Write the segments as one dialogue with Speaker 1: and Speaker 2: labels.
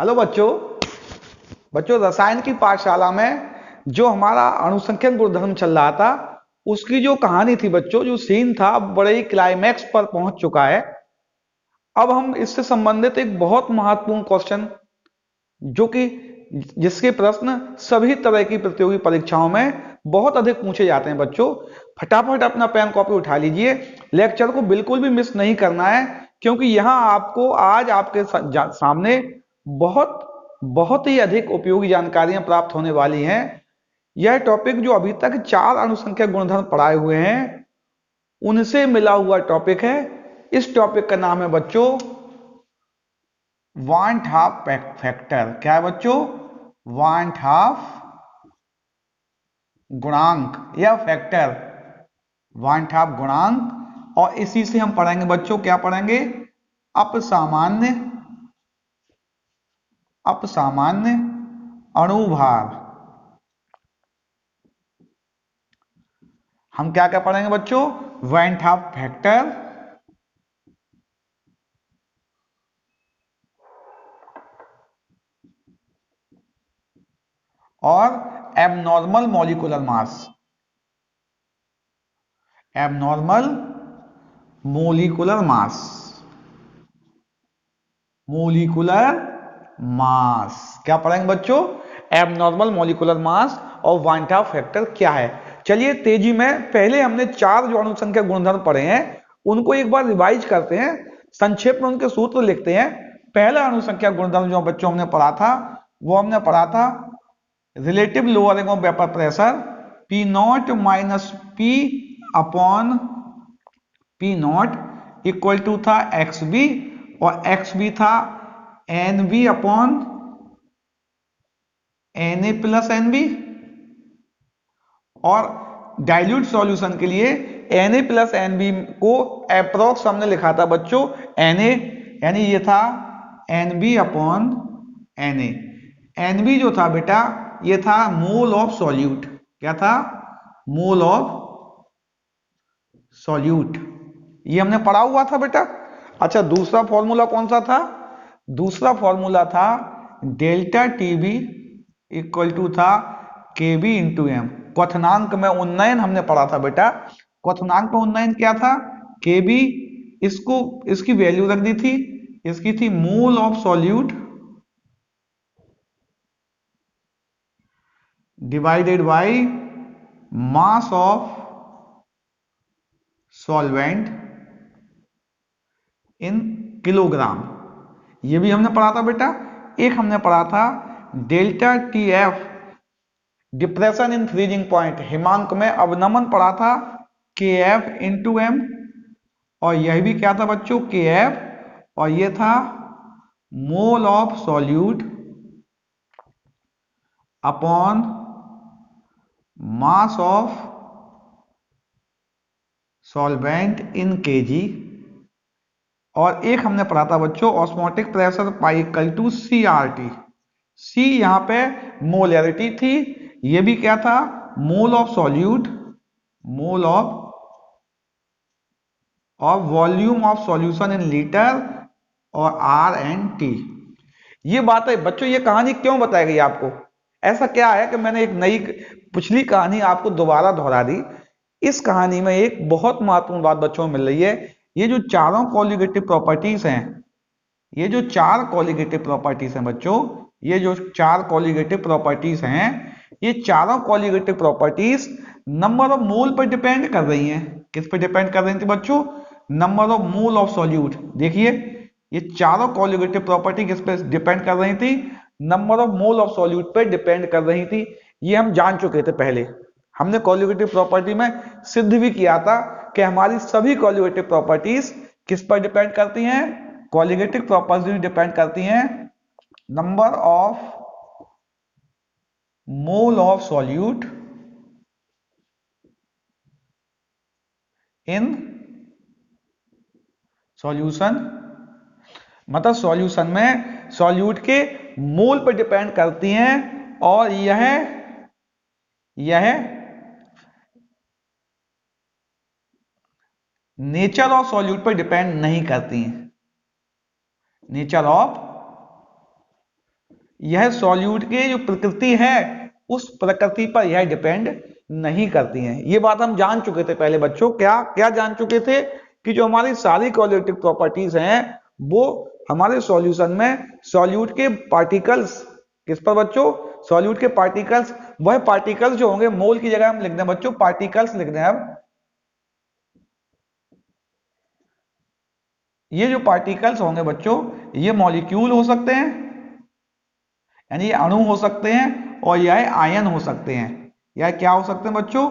Speaker 1: Hello बच्चों। बच्चों, रसायन की पाठशाला में जो हमारा अणुसंख्यक गुणधर्म चल रहा था, उसकी जो कहानी थी बच्चों, जो सीन था, बड़े ही क्लाइमैक्स पर पहुंच चुका है। अब हम इससे संबंधित एक बहुत महत्वपूर्ण क्वेश्चन, जो कि जिसके प्रश्न सभी तरह की प्रतियोगी परीक्षाओं में बहुत अधिक पूछे जाते हैं बच्चों, फटाफट अपना पेन कॉपी उठा लीजिए। लेक्चर को बिल्कुल भी मिस नहीं करना है, क्योंकि यहाँ आपको आज आपके सामने बहुत बहुत ही अधिक उपयोगी जानकारियां प्राप्त होने वाली हैं। यह टॉपिक जो अभी तक चार अणुसंख्यक गुणधर्म पढ़ाए हुए हैं, उनसे मिला हुआ टॉपिक है। इस टॉपिक का नाम है बच्चों वांट हाफ फैक्टर। क्या है बच्चों? वांट हाफ गुणांक या फैक्टर, वांट हाफ गुणांक। और इसी से हम पढ़ेंगे बच्चों, क्या पढ़ेंगे? अपसामान्य अपसामान्य अणुभार। हम क्या क्या पढ़ेंगे बच्चों? वांट हाफ फैक्टर और abnormal molecular mass. Abnormal molecular mass, molecular mass क्या पढ़ेंगे बच्चों? एबनॉर्मल मोलिकुलर मास और वांट हाफ फैक्टर क्या है। चलिए तेजी में, पहले हमने चार जो अणुसंख्यक गुणधर्म पढ़े हैं, उनको एक बार रिवाइज करते हैं, संक्षेप में उनके सूत्र लिखते हैं। पहला अणुसंख्यक गुणधर्म जो बच्चों हमने पढ़ा था, वो हमने पढ़ा था relative lowering of vapour pressure, p not minus P upon P naught equal to था एक्स बी, और एक्स बी था n b upon n a plus n b. और डाइल्यूट सॉल्यूशन के लिए n a plus n b को approx हमने लिखा था बच्चों एन ए, यानी ये था n b upon n a. N b जो था बेटा, ये था मोल ऑफ सॉल्यूट। क्या था? Mole of solute. ये हमने पढ़ा हुआ था बेटा। अच्छा, दूसरा फॉर्मूला कौन सा था? दूसरा फॉर्मूला था delta t b equal to था के बी इंटू एम। क्वथनांक में उन्नयन हमने पढ़ा था बेटा। क्वथनांक में उन्नयन क्या था? के बी, इसको इसकी वैल्यू रख दी थी, इसकी थी मोल of solute divided by mass of solvent in kilogram. ये भी हमने पढ़ा था बेटा। एक हमने पढ़ा था delta T F depression in freezing point, हिमांक में अवनमन पढ़ा था, के एफ इंटू एम। और यह भी क्या था बच्चों? के एफ, और ये था mole of solute upon mass of solvent in KG. और एक हमने पढ़ा था बच्चों osmotic pressure pi equal to C are T. C यहां पे मोलैरिटी थी, ये भी क्या था? Mole of solute, mole of volume of solution in litre, और आर एन टी। ये बात है बच्चों, ये कहानी क्यों बताई गई आपको? ऐसा क्या है कि मैंने एक नई पिछली कहानी आपको दोबारा दोहरा दी? इस कहानी में एक बहुत महत्वपूर्ण बात बच्चों में मिल रही है। ये जो चारों कॉलिगेटिव प्रॉपर्टीज हैं, ये जो चार कॉलिगेटिव प्रॉपर्टीज हैं बच्चों, ये जो चार कॉलिगेटिव प्रॉपर्टीज हैं, ये चारों colligative properties number of mole पर डिपेंड कर रही हैं। किस पर डिपेंड कर रही थी बच्चों? Number of mole of solute. देखिए, ये चारों कॉलिगेटिव प्रॉपर्टी किस पे डिपेंड कर रही थी? Number of mole of solute पे डिपेंड कर रही थी। ये हम जान चुके थे पहले, हमने कॉलिगेटिव प्रॉपर्टी में सिद्ध भी किया था कि हमारी सभी कॉलिगेटिव प्रॉपर्टीज किस पर डिपेंड करती हैं? कॉलिगेटिव प्रॉपर्टीज डिपेंड करती हैं number of mole of solute in solution. मतलब सॉल्यूशन में सॉल्यूट के मोल पर डिपेंड करती हैं, और यह नेचर ऑफ सॉल्यूट पर डिपेंड नहीं करती हैं। नेचर ऑफ यह सॉल्यूट की जो प्रकृति है उस प्रकृति पर यह डिपेंड नहीं करती हैं। ये बात हम जान चुके थे पहले बच्चों। क्या क्या जान चुके थे कि जो हमारी सारी कोलिगेटिव प्रॉपर्टीज हैं वो हमारे सॉल्यूशन में सॉल्यूट के पार्टिकल्स, किस पर बच्चों, सॉल्यूट के पार्टिकल्स, वह पार्टिकल्स जो होंगे, मोल की जगह हम लिख दें बच्चों पार्टिकल्स लिख दें। अब ये जो पार्टिकल्स होंगे बच्चों ये मॉलिक्यूल हो सकते हैं, यानी ये अणु हो सकते हैं, और यह आयन हो सकते हैं। यह क्या हो सकते हैं बच्चों,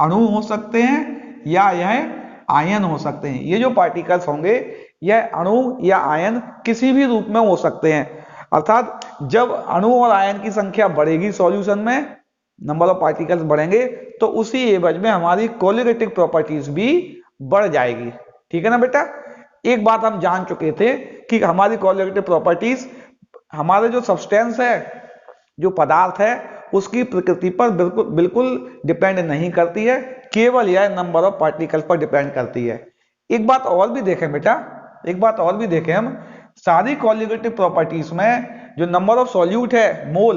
Speaker 1: अणु हो सकते हैं या यह आयन हो सकते हैं। ये जो पार्टिकल्स होंगे यह अणु या आयन किसी भी रूप में हो सकते हैं। अर्थात जब अणु और आयन की संख्या बढ़ेगी सॉल्यूशन में, नंबर ऑफ पार्टिकल्स बढ़ेंगे, तो उसी एवज में हमारी कोलिगेटिव प्रॉपर्टीज भी बढ़ जाएगी। ठीक है ना बेटा। एक बात हम जान चुके थे कि हमारी कोलिगेटिव प्रॉपर्टीज हमारे जो सब्सटेंस है, जो पदार्थ है, उसकी प्रकृति पर बिल्कुल बिल्कुल डिपेंड नहीं करती है, केवल यह नंबर ऑफ पार्टिकल पर डिपेंड करती है। एक बात और भी देखें बेटा, एक बात और भी देखें हम, सारी कोलिगेटिव प्रॉपर्टीज में जो नंबर ऑफ सॉल्यूट है, मोल,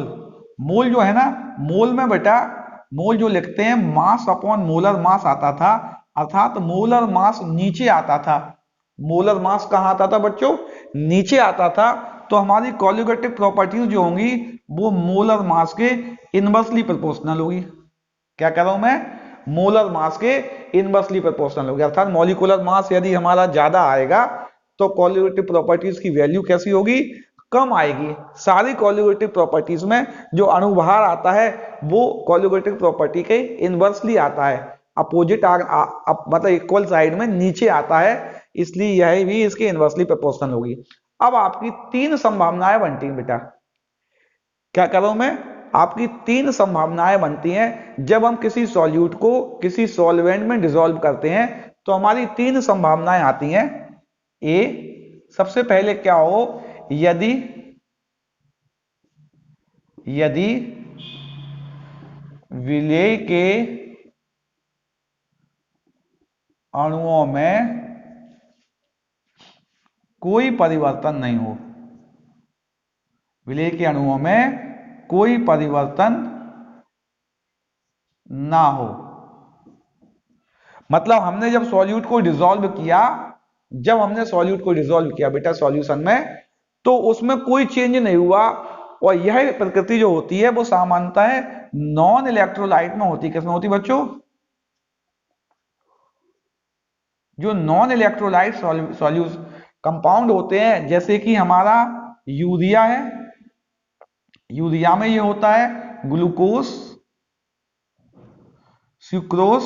Speaker 1: मोल जो है ना, मोल में बेटा, मोल जो लिखते हैं मास अपॉन मोलर मास आता था, अर्थात मोलर मास नीचे आता था। मोलर मास कहाँ आता था बच्चों, नीचे आता था। तो हमारी कोलिगेटिव प्रॉपर्टीज जो होंगी वो मोलर मास के इनवर्सली प्रोपोर्शनल होगी। क्या कह रहा हूं मैं, मोलर मास के इनवर्सली प्रोपोर्शनल होगी। अर्थात मॉलिक्यूलर मास यदि हमारा ज्यादा आएगा तो कोलिगेटिव प्रॉपर्टीज की वैल्यू कैसी होगी, कम आएगी। सारी कोलिगेटिव प्रॉपर्टीज में जो अणु बाहर आता है वो कोलिगेटिव प्रॉपर्टी के इनवर्सली आता है, अपोजिट मतलब इक्वल साइड में नीचे आता है, इसलिए यह भी इसके इनवर्सली प्रोपोर्शनल होगी। अब आपकी तीन संभावनाएं बनती हैं बेटा। क्या कर रहा हूं मैं, आपकी तीन संभावनाएं बनती हैं। जब हम किसी सॉल्यूट को किसी सॉल्वेंट में डिसॉल्व करते हैं तो हमारी तीन संभावनाएं आती हैं। ए, सबसे पहले क्या हो, यदि यदि विलेय के अणुओं में कोई परिवर्तन नहीं हो, विलेय के अणुओं में कोई परिवर्तन ना हो। मतलब हमने जब सॉल्यूट को डिसॉल्व किया, जब हमने सॉल्यूट को डिसॉल्व किया बेटा सॉल्यूशन में, तो उसमें कोई चेंज नहीं हुआ। और यह प्रकृति जो होती है वो सामान्यतः है नॉन इलेक्ट्रोलाइट में होती है। किसमें होती बच्चों, जो नॉन इलेक्ट्रोलाइट सॉल्यूस कंपाउंड होते हैं, जैसे कि हमारा यूरिया है, यूरिया में ये होता है ग्लूकोज, सुक्रोज,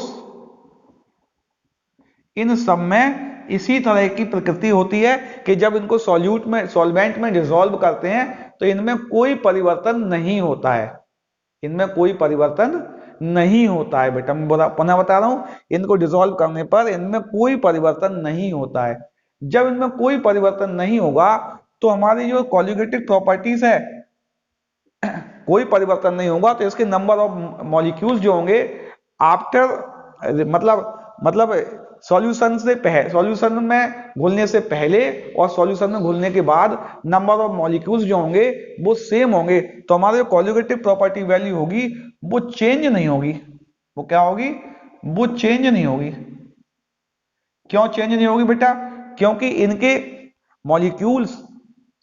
Speaker 1: इन सब में इसी तरह की प्रकृति होती है कि जब इनको सॉल्यूट में, सॉल्वेंट में डिसॉल्व करते हैं तो इनमें कोई परिवर्तन नहीं होता है, इनमें कोई परिवर्तन नहीं होता है बेटा। मैं पुनः बता रहा हूं, इनको डिसॉल्व करने पर इनमें कोई परिवर्तन नहीं होता है। जब इनमें कोई परिवर्तन नहीं होगा तो हमारी जो कोलिगेटिव प्रॉपर्टीज है, कोई परिवर्तन नहीं होगा, तो इसके नंबर ऑफ मॉलिक्यूल्स जो होंगे आफ्टर, मतलब सॉल्यूशन से पहले, सॉल्यूशन में घुलने से पहले और सॉल्यूशन में घुलने के बाद नंबर ऑफ मॉलिक्यूल्स जो होंगे वो सेम होंगे। तो हमारी जो कोलिगेटिव प्रॉपर्टी वैल्यू होगी वो चेंज नहीं होगी। वो क्या होगी, वो चेंज नहीं होगी। क्यों चेंज नहीं होगी बेटा, क्योंकि इनके मॉलिक्यूल्स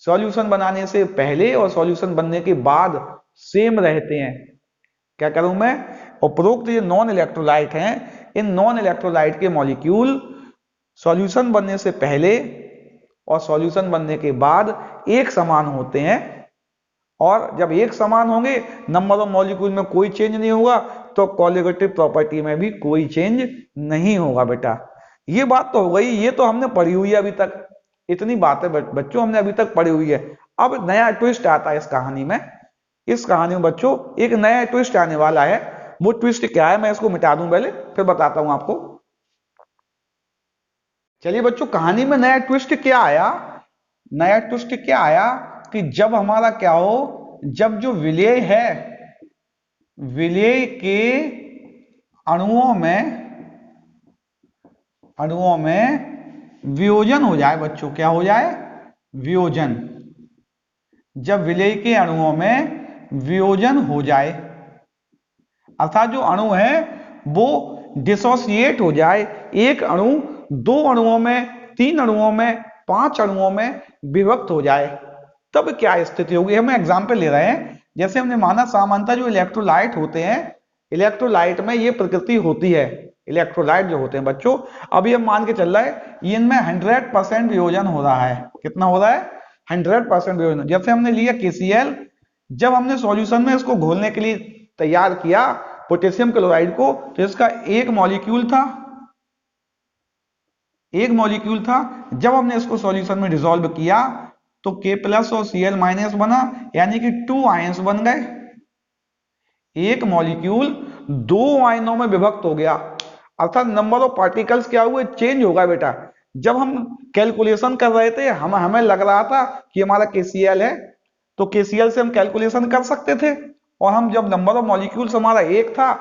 Speaker 1: सॉल्यूशन बनाने से पहले और सॉल्यूशन बनने के बाद सेम रहते हैं। क्या करूं मैं, उपरोक्त ये नॉन इलेक्ट्रोलाइट हैं, इन नॉन इलेक्ट्रोलाइट के मॉलिक्यूल सॉल्यूशन बनने से पहले और सॉल्यूशन बनने के बाद एक समान होते हैं। और जब एक समान होंगे, नंबर ऑफ मॉलिक्यूल में कोई चेंज नहीं होगा, तो कोलिगेटिव प्रॉपर्टी में भी कोई चेंज नहीं होगा बेटा। ये बात तो हो गई, ये तो हमने पढ़ी हुई है अभी तक, इतनी बातें बच्चों हमने अभी तक पढ़ी हुई है। अब नया ट्विस्ट आता है इस कहानी में। इस कहानी में बच्चों एक नया ट्विस्ट आने वाला है। वो ट्विस्ट क्या है मैं इसको मिटा दूं पहले, फिर बताता हूं आपको। चलिए बच्चों, कहानी में नया ट्विस्ट क्या आया, नया ट्विस्ट क्या आया कि जब हमारा क्या हो, जब जो विलेय है, विलेय के अणुओं में वियोजन हो जाए बच्चों, क्या हो जाए, वियोजन। जब विलेय के अणुओं में वियोजन हो जाए, अर्थात जो अणु है वो डिसोसिएट हो जाए, एक अणु दो अणुओं में, तीन अणुओं में, पांच अणुओं में विभक्त हो जाए, तब क्या स्थिति होगी। हम एग्जाम्पल ले रहे हैं, जैसे हमने माना सामान्यतः जो इलेक्ट्रोलाइट होते हैं, इलेक्ट्रोलाइट में ये प्रकृति होती है, इलेक्ट्रोलाइट जो होते हैं बच्चों, अभी हम मान के चल रहा है इनमें 100% वियोजन हो रहा है। कितना हो रहा है? 100% वियोजन। जैसे हमने लिया KCl, जब हमने सॉल्यूशन में इसको घोलने के लिए तैयार किया पोटेशियम क्लोराइड को, तो इसका एक मॉलिक्यूल था, एक मॉलिक्यूल था। जब हमने इसको सॉल्यूशन में डिसॉल्व किया तो K+ और Cl- बना, यानी कि 2 आयंस बन गए। एक मॉलिक्यूल दो आयनों में विभक्त हो गया, अर्थात नंबर ऑफ पार्टिकल्स क्या हुए? चेंज होगा बेटा। जब हम कैलकुलेशन कर रहे थे हमें लग रहा था कि हमारा KCl है, तो KCl से हम कैलकुलेशन कर सकते थे, और हम जब नंबर ऑफ मॉलिक्यूल्स हमारा एक था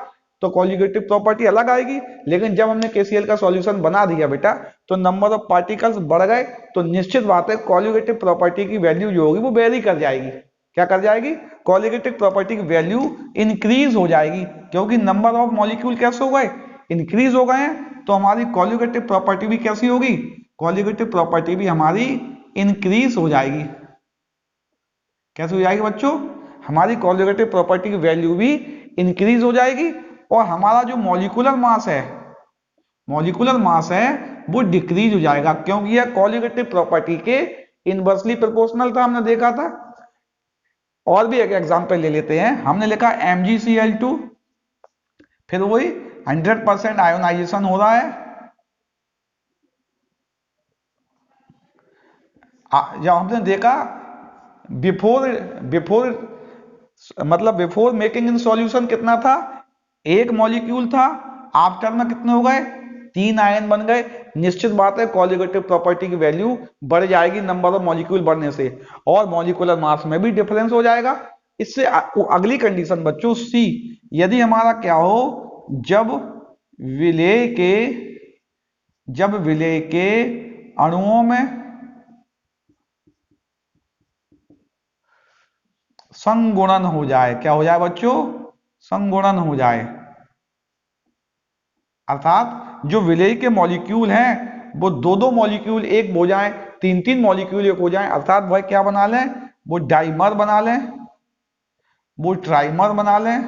Speaker 1: तो कॉन्जुगेटिव प्रॉपर्टी अलग आएगी। लेकिन जब हमने KCl का सॉल्यूशन बना दिया बेटा तो नंबर ऑफ पार्टिकल्स बढ़ गए, तो निश्चित बात है कॉन्जुगेटिव प्रॉपर्टी की वैल्यू जो होगी वो वेरी कर जाएगी। क्या कर जाएगी? कॉन्जुगेटिव प्रॉपर्टी की वैल्यू इंक्रीज हो जाएगी, क्योंकि नंबर ऑफ मॉलिक्यूल कैसे हो गए? इंक्रीज हो गए हैं, तो हमारी कॉन्जुगेटिव प्रॉपर्टी भी कैसी होगी? कॉन्जुगेटिव प्रॉपर्टी भी हमारी इंक्रीज हो जाएगी। कैसे हो जाएगी बच्चों? हमारी कॉन्जुगेटिव प्रॉपर्टी की वैल्यू भी इंक्रीज हो जाएगी, और हमारा जो मॉलिक्यूलर मास है, मॉलिक्यूलर मास है वो डिक्रीज हो जाएगा, क्योंकि यह कॉन्जुगेटिव प्रॉपर्टी के इनवर्सली प्रोपोर्शनल था, हमने देखा था। और भी एक एग्जांपल ले लेते हैं, हमने लिखा MgCl2, फिर वही 100% आयोनाइजेशन हो रहा है। जब हमने देखा बिफोर बिफोर मतलब बिफोर मेकिंग इन सॉल्यूशन कितना था? एक मॉलिक्यूल था, आफ्टर में कितने हो गए? 3 आयन बन गए। निश्चित बात है कॉन्जुगेटिव प्रॉपर्टी की वैल्यू बढ़ जाएगी नंबर ऑफ मॉलिक्यूल बढ़ने से, और मॉलिक्यूलर मास में भी डिफरेंस हो जाएगा। इससे अगली कंडीशन बच्चों C, यदि हमारा क्या हो, विलेय के जब विलेय के अणुओं में संगुणन हो जाए। क्या हो जाए बच्चों? संगुणन हो जाए, अर्थात जो विलेय के मॉलिक्यूल हैं वो दो दो मॉलिक्यूल एक हो जाए, तीन तीन मॉलिक्यूल एक हो जाए, अर्थात वह क्या बना लें? वो डाइमर बना लें, वो ट्राइमर बना लें,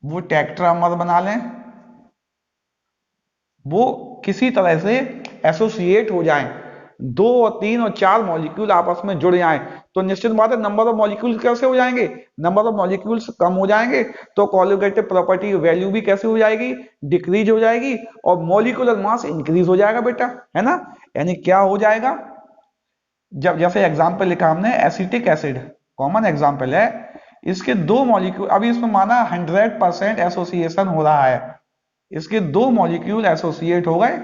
Speaker 1: वो टेट्रामर बना लें, वो किसी तरह से एसोसिएट हो जाएं, दो और तीन और चार मॉलिक्यूल आपस में जुड़ जाएं, तो निश्चित बात है नंबर ऑफ मॉलिक्यूल्स कैसे हो जाएंगे? नंबर ऑफ मॉलिक्यूल्स कम हो जाएंगे, तो कॉन्जुगेटिव प्रॉपर्टी की वैल्यू भी कैसे हो जाएगी? डिक्रीज हो जाएगी, और मॉलिक्यूलर मास इंक्रीज हो जाएगा बेटा, है ना। यानी क्या हो जाएगा? जब जैसे एग्जाम्पल लिखा हमने एसिटिक एसिड, कॉमन एग्जाम्पल है, इसके दो मॉलिक्यूल, अभी इसमें माना 100% एसोसिएशन हो रहा है, इसके दो मॉलिक्यूल एसोसिएट हो गए।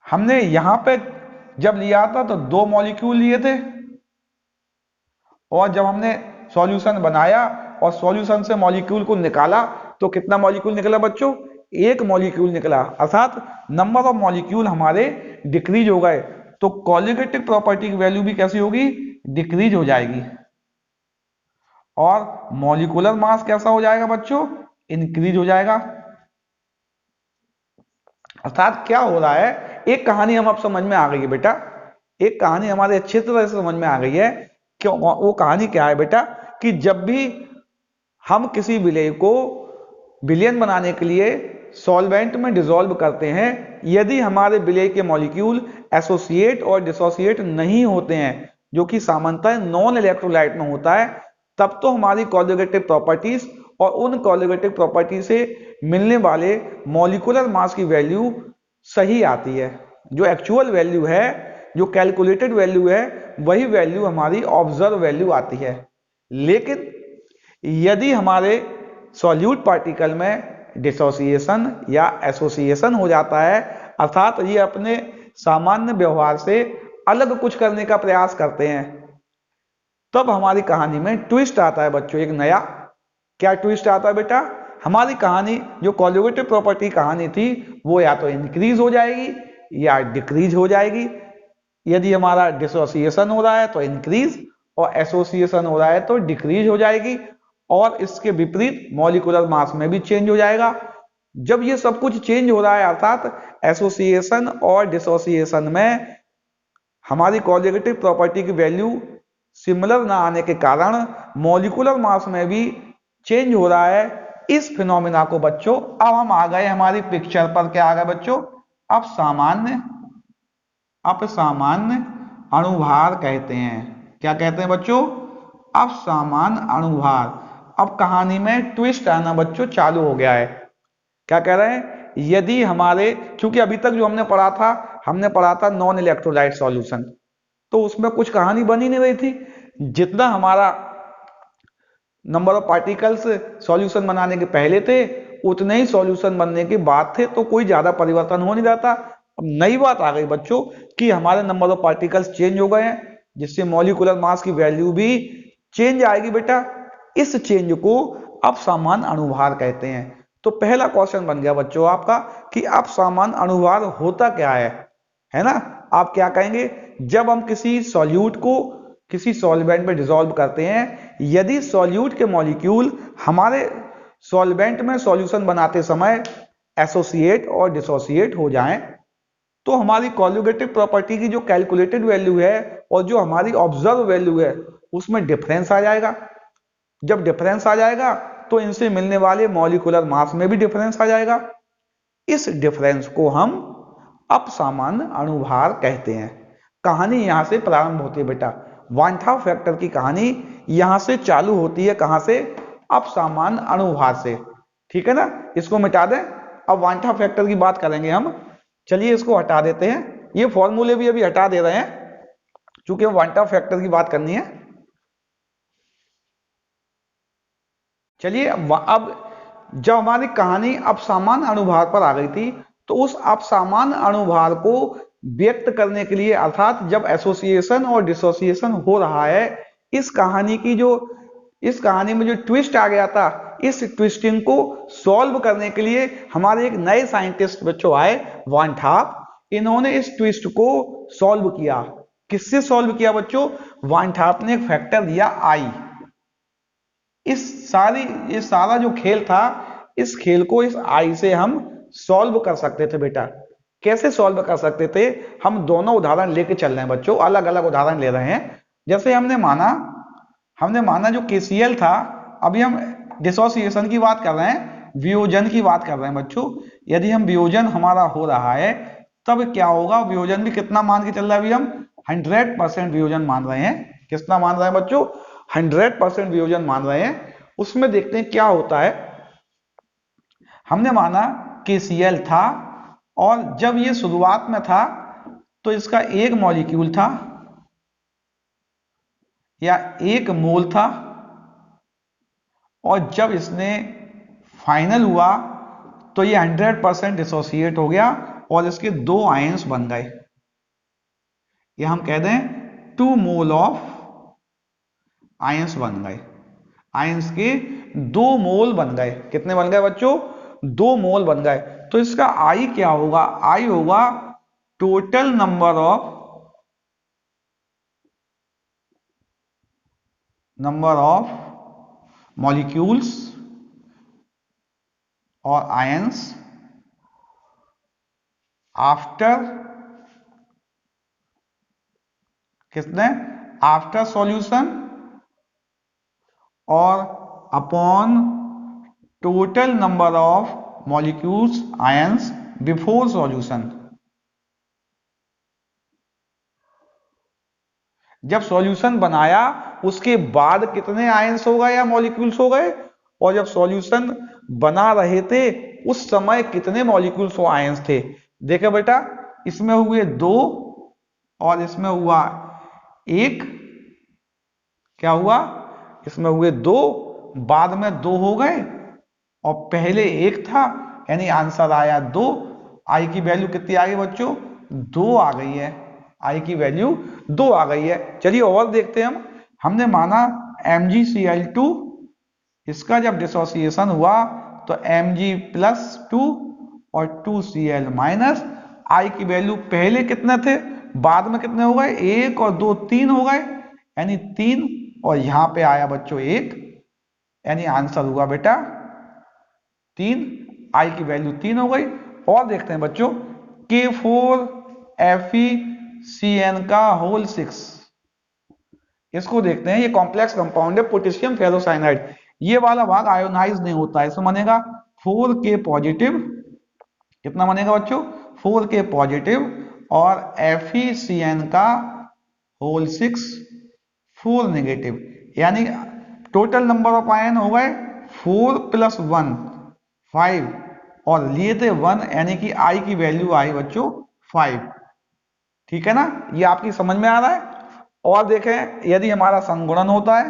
Speaker 1: हमने यहां पे जब लिया था तो दो मॉलिक्यूल लिए थे, और जब हमने सॉल्यूशन बनाया और सॉल्यूशन से मॉलिक्यूल को निकाला तो कितना मॉलिक्यूल निकला बच्चों? एक मॉलिक्यूल निकला, अर्थात नंबर ऑफ मॉलिक्यूल हमारे डिक्रीज हो गए, तो कॉन्जुगेटिव प्रॉपर्टी की वैल्यू भी कैसी होगी? डिक्रीज हो जाएगी। और मॉलिक्यूलर मास कैसा हो जाएगा बच्चों? इंक्रीज हो जाएगा। अर्थात क्या हो रहा है, एक कहानी हम अब समझ में आ गई है बेटा, एक कहानी हमारे अच्छी तरह से समझ में आ गई है। क्यों? वो कहानी क्या है बेटा, कि जब भी हम किसी विलेय को विलयन बनाने के लिए सॉल्वेंट में डिसॉल्व करते हैं, यदि हमारे विलेय के मॉलिक्यूल एसोसिएट और डिसोसिएट नहीं होते हैं, जो कि सामान्यतः नॉन इलेक्ट्रोलाइट में होता है, तब तो हमारी कॉन्जुगेटिव प्रॉपर्टीज और उन कॉन्जुगेटिव प्रॉपर्टी से मिलने वाले मॉलिक्यूलर मास की वैल्यू सही आती है। जो एक्चुअल वैल्यू है, जो कैलकुलेटेड वैल्यू है, वही वैल्यू हमारी ऑब्जर्व वैल्यू आती है। लेकिन यदि हमारे सॉल्यूट पार्टिकल में डिसोसिएशन या एसोसिएशन हो जाता है, अर्थात ये अपने सामान्य व्यवहार से अलग कुछ करने का प्रयास करते हैं, तब हमारी कहानी में ट्विस्ट आता है बच्चों, एक नया। क्या ट्विस्ट आता है बेटा? हमारी कहानी जो कॉन्जुगेटिव प्रॉपर्टी कहानी थी वो या तो इंक्रीज हो जाएगी या डिक्रीज हो जाएगी। यदि हमारा डिसोसिएशन हो रहा है तो इंक्रीज, और एसोसिएशन हो रहा है तो डिक्रीज हो जाएगी, और इसके विपरीत मॉलिक्यूलर मास में भी चेंज हो जाएगा। जब ये सब कुछ चेंज हो रहा है, अर्थात एसोसिएशन और डिसोसिएशन में हमारी कॉन्जुगेटिव प्रॉपर्टी की वैल्यू सिमिलर ना आने के कारण मॉलिक्यूलर मास में भी चेंज हो रहा है। इस फिनोमिना को बच्चों, अब हम आ गए हमारी पिक्चर पर, क्या आ गए बच्चों, अब सामान्य अणुभार कहते हैं। क्या कहते हैं बच्चों? अब सामान्य अणुभार। अब कहानी में ट्विस्ट आना बच्चों चालू हो गया है। क्या कह रहे हैं? यदि हमारे, क्योंकि अभी तक जो हमने पढ़ा था नॉन इलेक्ट्रोलाइट सॉल्यूशन, तो उसमें कुछ कहानी बनी नहीं रही थी। जितना हमारा नंबर ऑफ पार्टिकल्स सॉल्यूशन बनाने के पहले थे, उतने ही सॉल्यूशन बनने के बाद थे, तो कोई ज्यादा परिवर्तन हो नहीं रहा था। अब नई बात आ गई बच्चों कि हमारे नंबर ऑफ पार्टिकल्स चेंज हो गए हैं, जिससे मॉलिक्यूलर मास की वैल्यू भी चेंज आएगी बेटा। इस चेंज को अब सामान्य अणुभार कहते हैं। तो पहला क्वेश्चन बन गया बच्चों आपका कि अब सामान्य अणुभार होता क्या है ना? आप क्या कहेंगे? जब हम किसी सॉल्यूट को किसी सॉल्वेंट में डिसॉल्व करते हैं, यदि सॉल्यूट के मॉलिक्यूल हमारे सॉल्वेंट में सॉल्यूशन बनाते समय एसोसिएट और डिसोसिएट हो जाएं, तो हमारी कॉन्जुगेटिव प्रॉपर्टी की जो कैलकुलेटेड वैल्यू है और जो हमारी ऑब्जर्व वैल्यू है, उसमें डिफरेंस आ जाएगा। जब डिफरेंस आ जाएगा तो इनसे मिलने वाले मॉलिक्यूलर मास में भी डिफरेंस आ जाएगा। इस डिफरेंस को हम अपसामान्य अणुभार कहते हैं। कहानी यहां से प्रारंभ होती है बेटा। वान हाफ फैक्टर की कहानी यहां से चालू होती है। कहां से? अपसामान्य अणुभार से। ठीक है ना? इसको मिटा दें, अब वान हाफ फैक्टर की बात करेंगे हम। चलिए इसको हटा देते हैं, ये फॉर्मूले भी अभी हटा दे रहे हैं क्योंकि वान हाफ फैक्टर की बात करनी है। चलिए अब जब हमारी कहानी अपसामान्य अणुभार पर आ गई थी, तो उस अपसामान्य अणुभार को व्यक्त करने के लिए, अर्थात जब एसोसिएशन और डिसोसिएशन हो रहा है, इस कहानी में जो ट्विस्ट आ गया था, इस ट्विस्टिंग को सॉल्व करने के लिए हमारे एक नए साइंटिस्ट बच्चों आए, वान हाफ। इन्होंने इस ट्विस्ट को सॉल्व किया। किससे सॉल्व किया बच्चों? वान हाफ ने एक फैक्टर दिया आई। ये सारा जो खेल था, इस खेल को इस आई से हम सॉल्व कर सकते थे बेटा। कैसे सॉल्व कर सकते थे? हम दोनों उदाहरण लेके चल रहे हैं बच्चों, अलग अलग उदाहरण ले रहे हैं। जैसे हमने माना जो केसीएल था, अभी हम डिसोसिएशन की बात कर रहे हैं, वियोजन की बात कर रहे हैं बच्चों। यदि हम वियोजन हमारा हो रहा है, तब क्या होगा? वियोजन भी कितना मान के चल रहा है? अभी हम 100% वियोजन मान रहे हैं। कितना मान रहे हैं बच्चों? 100% वियोजन मान रहे हैं। उसमें देखते हैं क्या होता है। हमने माना KCl था, और जब ये शुरुआत में था तो इसका एक मॉलिक्यूल था या एक मोल था, और जब इसने फाइनल हुआ तो ये 100% डिसोसिएट हो गया और इसके दो आयंस बन गए। ये हम कह दें 2 मोल ऑफ आयंस बन गए। आयंस के 2 मोल बन गए। कितने बन गए बच्चों? 2 मोल बन गए। तो इसका आई क्या होगा? आई होगा टोटल नंबर ऑफ मॉलिक्यूल्स और आयंस आफ्टर आफ्टर सॉल्यूशन और upon total number of molecules ions before solution. जब सॉल्यूशन बनाया उसके बाद कितने आयंस हो गए या मॉलिक्यूल्स हो गए, और जब सॉल्यूशन बना रहे थे उस समय कितने मॉलिक्यूल्स और आयंस थे। देखो बेटा, इसमें हुए 2 और इसमें हुआ 1। क्या हुआ? इसमें हुए 2, बाद में 2 हो गए और पहले 1 था, यानी आंसर आया 2। आई की वैल्यू कितनी आ गई बच्चों? 2 आ गई है। आई की वैल्यू 2 आ गई है। चलिए और देखते हैं हम। हमने माना MgCl2, इसका जब डिसोसिएशन हुआ तो Mg+2 और 2Cl-। आई की वैल्यू पहले कितने थे? बाद में कितने हो गए, 1 और 2 3 हो गए, यानी 3, और यहां पे आया बच्चों 1, यानी आंसर हुआ बेटा 3, आई की वैल्यू 3 हो गई। और देखते हैं बच्चों K4FeCN का होल 6, इसको देखते हैं। ये कॉम्प्लेक्स कंपाउंड है पोटेशियम फेरोसाइनाइड, ये वाला भाग आयोनाइज नहीं होता है, इसमें बनेगा 4K पॉजिटिव, कितना बनेगा बच्चों 4K पॉजिटिव, और FeCN का होल 6 4 नेगेटिव, यानी टोटल नंबर ऑफ आयन हो गए 4 + 1 5, और लिए थे 1, यानी कि आई की वैल्यू आई बच्चों 5। ठीक है ना, ये आपकी समझ में आ रहा है। और देखें यदि हमारा संगुणन होता है,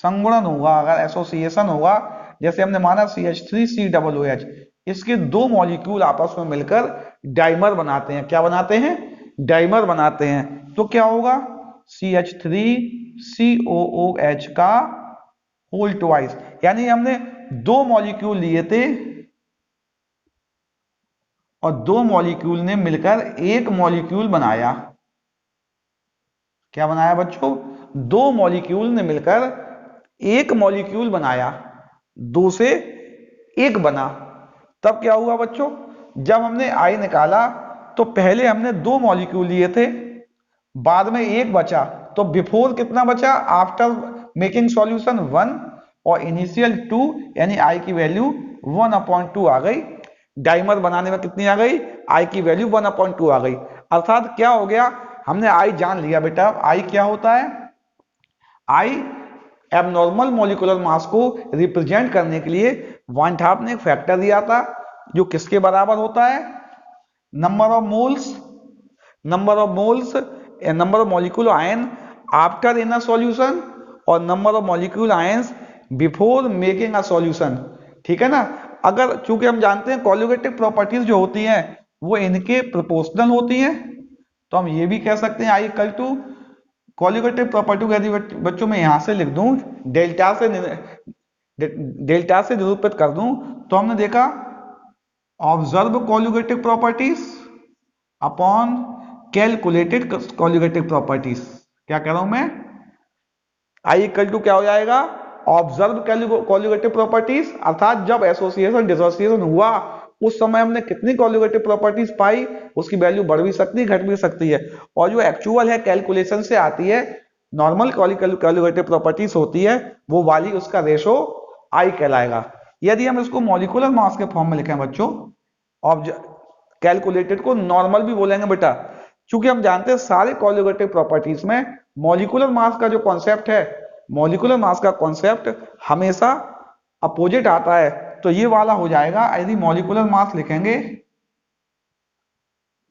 Speaker 1: संगुणन होगा, अगर एसोसिएशन होगा, जैसे हमने माना CH3COOH, इसके दो मॉलिक्यूल आपस में मिलकर डाइमर बनाते हैं, क्या बनाते हैं, डाइमर बनाते हैं, तो क्या होगा CH3COOH का होल ट्वाइस, यानी हमने दो मॉलिक्यूल लिए थे और दो मॉलिक्यूल ने मिलकर एक मॉलिक्यूल बनाया। क्या बनाया बच्चों, दो मॉलिक्यूल ने मिलकर एक मॉलिक्यूल बनाया, दो से एक बना। तब क्या हुआ बच्चों, जब हमने आई निकाला तो पहले हमने दो मॉलिक्यूल लिए थे, बाद में एक बचा, तो बिफोर कितना बचा, आफ्टर मेकिंग सॉल्यूशन 1 और इनिशियल 2, यानी आई की वैल्यू 1/2 आ गई। डाइमर बनाने में कितनी आ गई, आई की वैल्यू 1/2 आ गई। अर्थात क्या हो गया, हमने आई जान लिया बेटा। आई क्या होता है, आई एबनॉर्मल मॉलिक्यूलर मास को रिप्रेजेंट करने के लिए वन हाफ ने एक फैक्टर दिया था, जो किसके बराबर होता है, number of moles, number of moles, number of molecule ion after in a solution, और number of molecule ions before making a solution. ठीक है ना, अगर चूंकि हम जानते हैं कॉलिगेटिव प्रॉपर्टीज जो होती हैं वो इनके प्रोपोर्शनल होती हैं, तो हम ये भी कह सकते हैं आई इक्वल टू कॉलिगेटिव प्रॉपर्टी को, यदि बच्चों में यहां से लिख दूं, डेल्टा से निरूपित कर दूं, तो हमने देखा observe colligative properties upon calculated colligative properties. क्या कह रहा हूं मैं, आई इक्वल टू क्या हो जाएगा, ऑब्जर्व कॉलिगेटिव प्रॉपर्टीज, अर्थात जब एसोसिएशन डिसोसिएशन हुआ उस समय हमने कितनी कॉलिगेटिव प्रॉपर्टीज पाई, उसकी वैल्यू बढ़ भी सकती है घट भी सकती है, और जो एक्चुअल है कैलकुलेशन से आती है, नॉर्मल कॉलिगेटिव प्रॉपर्टीज होती है, वो वाली उसका रेशो आई कहलाएगा। यदि हम इसको मॉलिक्यूलर मास के फॉर्म में लिखें बच्चों, कैलकुलेटेड को नॉर्मल भी बोलेंगे बेटा, क्योंकि हम जानते हैं सारे कॉलिगेटिव प्रॉपर्टीज में मॉलिक्यूलर मास का जो कॉन्सेप्ट है, मॉलिक्यूलर मास का कॉन्सेप्ट हमेशा अपोजिट आता है, तो ये वाला हो जाएगा। यदि मॉलिक्यूलर मास लिखेंगे,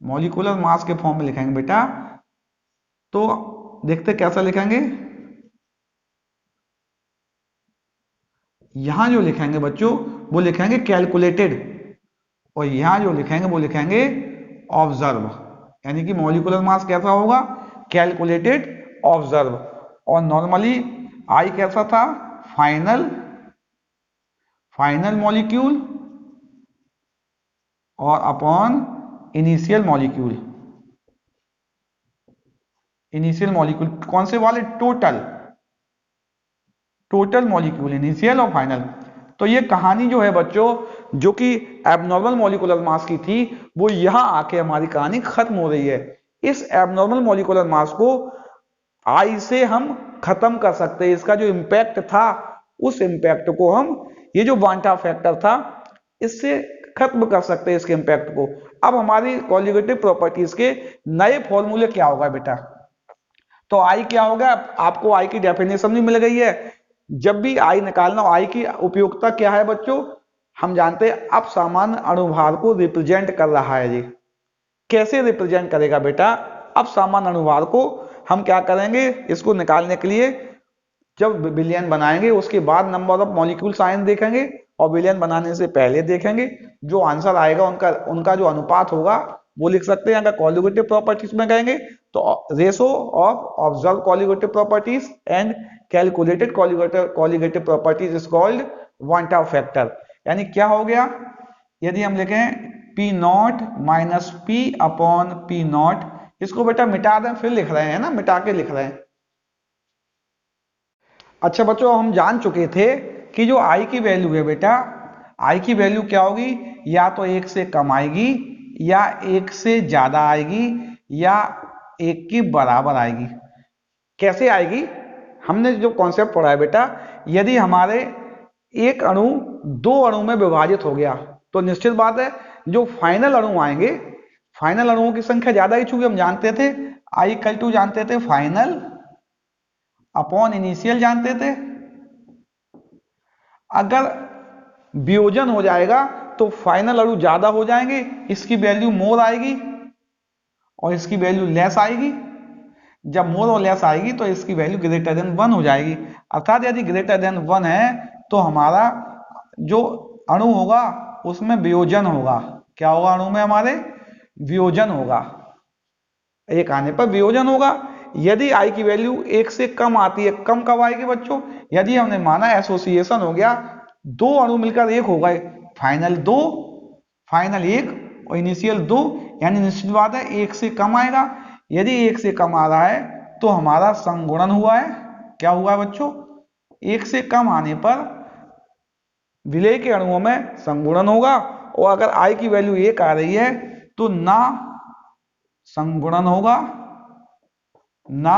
Speaker 1: मॉलिक्यूलर मास के फॉर्म में लिखेंगे बेटा, तो देखते कैसा लिखेंगे, यहां जो लिखेंगे बच्चों वो लिखेंगे कैलकुलेटेड, और यहां जो लिखेंगे वो लिखेंगे ऑब्जर्व, यानी कि मॉलिक्यूलर मास कैसा होगा, कैलकुलेटेड ऑब्जर्व, और नॉर्मली आई कैसा था, फाइनल, फाइनल मॉलिक्यूल, और upon initial molecule, initial molecule कौन से वाले, टोटल, टोटल मॉलिक्यूल इनिशियल और फाइनल। तो ये कहानी जो है बच्चों, जो कि एबनॉर्मल मॉलिक्यूलर मास की थी, वो यहां आके हमारी कहानी खत्म हो रही है। इस एबनॉर्मल मॉलिक्यूलर मास को आई से हम खत्म कर सकते हैं, इसका जो इंपैक्ट था उस इंपैक्ट को हम, ये जो वांटा फैक्टर था, इससे खत्म कर सकते हैं इसके इंपैक्ट को। अब हमारी कॉलिगेटिव प्रॉपर्टीज के नए फॉर्मूले क्या होगा बेटा, तो आई क्या होगा, आपको आई की डेफिनेशन भी मिल गई है। जब भी आई निकालना हो, आई की उपयोगिता क्या है बच्चों, हम जानते हैं अब सामान्य अणुभार को रिप्रेजेंट कर रहा है। ये कैसे रिप्रेजेंट करेगा बेटा, अब सामान्य अणुभार को हम क्या करेंगे, इसको निकालने के लिए जब विलयन बनाएंगे उसके बाद नंबर ऑफ मॉलिक्यूल साइन देखेंगे, और विलयन बनाने से पहले देखेंगे, जो आंसर आएगा उनका उनका जो अनुपात होगा वो लिख सकते हैं। अगर कॉलिगेटिव प्रॉपर्टीज में कहेंगे तो ratio of observe colligative properties and calculated colligative properties is called van't factor. यानी क्या हो गया, यदि हम लिखें P not minus P upon P nought. इसको बेटा मिटा दें, फिर लिख रहे हैं ना, मिटा के लिख रहे हैं। अच्छा बच्चों, हम जान चुके थे कि जो आई की वैल्यू है बेटा, आई की वैल्यू क्या होगी, या तो एक से कम आएगी, या एक से ज्यादा आएगी, या एक के बराबर आएगी। कैसे आएगी? हमने जो कॉन्सेप्ट पढ़ा है बेटा, यदि हमारे एक अणु दो अणु में विभाजित हो गया तो निश्चित बात है जो फाइनल अणु आएंगे, फाइनल अणुओं की संख्या ज्यादा ही, चूंकि हम जानते थे आई इक्वल टू जानते थे फाइनल अपॉन इनिशियल जानते थे। अगर वियोजन हो जाएगा तो फाइनल अणु ज्यादा हो जाएंगे, इसकी वैल्यू मोर आएगी और इसकी वैल्यू लेस आएगी। जब मोर और लेस आएगी तो इसकी वैल्यू ग्रेटर देन 1 हो जाएगी। अर्थात यदि ग्रेटर देन 1 है तो हमारा जो अणु होगा उसमें वियोजन होगा। क्या होगा? अणु में हमारे वियोजन होगा, एक आने पर वियोजन होगा। यदि आई की वैल्यू एक से कम आती है, कम कब आएगी बच्चों? यदि हमने माना एसोसिएशन हो गया, दो अणु मिलकर एक हो गए, फाइनल दो, फाइनल एक और इनिशियल दो, यानी निश्चित बात है एक से कम आएगा। यदि एक से कम आ रहा है तो हमारा संगुणन हुआ है। क्या हुआ है बच्चों? एक से कम आने पर विलेय के अणुओं में संगुणन होगा, और अगर आई की वैल्यू एक आ रही है तो ना संगुणन होगा ना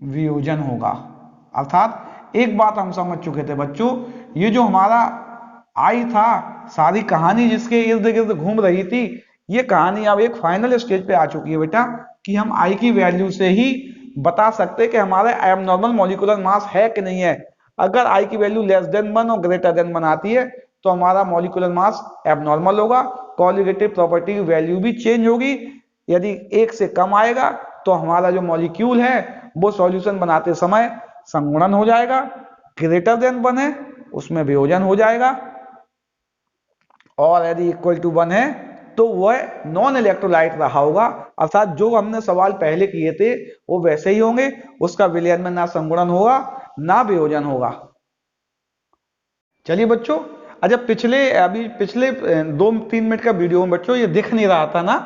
Speaker 1: वियोजन होगा। अर्थात एक बात हम समझ चुके थे बच्चों, ये जो हमारा आई था, सारी कहानी जिसके इर्द गिर्द घूम रही थी, ये कहानी अब एक फाइनल स्टेज पे आ चुकी है बेटा, कि हम आई की वैल्यू से ही बता सकते कि हमारा एबनॉर्मल मॉलिक्यूलर मास है कि नहीं है। अगर आई की वैल्यू लेस देन 1 और ग्रेटर देन 1 आती है तो हमारा मॉलिक्यूलर मास एबनॉर्मल होगा, कोलिगेटिव प्रॉपर्टी की वैल्यू भी चेंज होगी। यदि एक से कम आएगा तो हमारा जो मॉलिक्यूल है वो सॉल्यूशन बनाते समय संगुणन हो जाएगा, ग्रेटर देन 1 है उसमें वियोजन हो जाएगा, और यदि इक्वल टू 1 है तो वह नॉन इलेक्ट्रोलाइट रहा होगा। अर्थात जो हमने सवाल पहले किए थे वो वैसे ही होंगे, उसका विलयन में ना संगुणन होगा ना वियोजन होगा। चलिए बच्चों, अच्छा पिछले 2-3 मिनट का वीडियो में बच्चों ये दिख नहीं रहा था ना,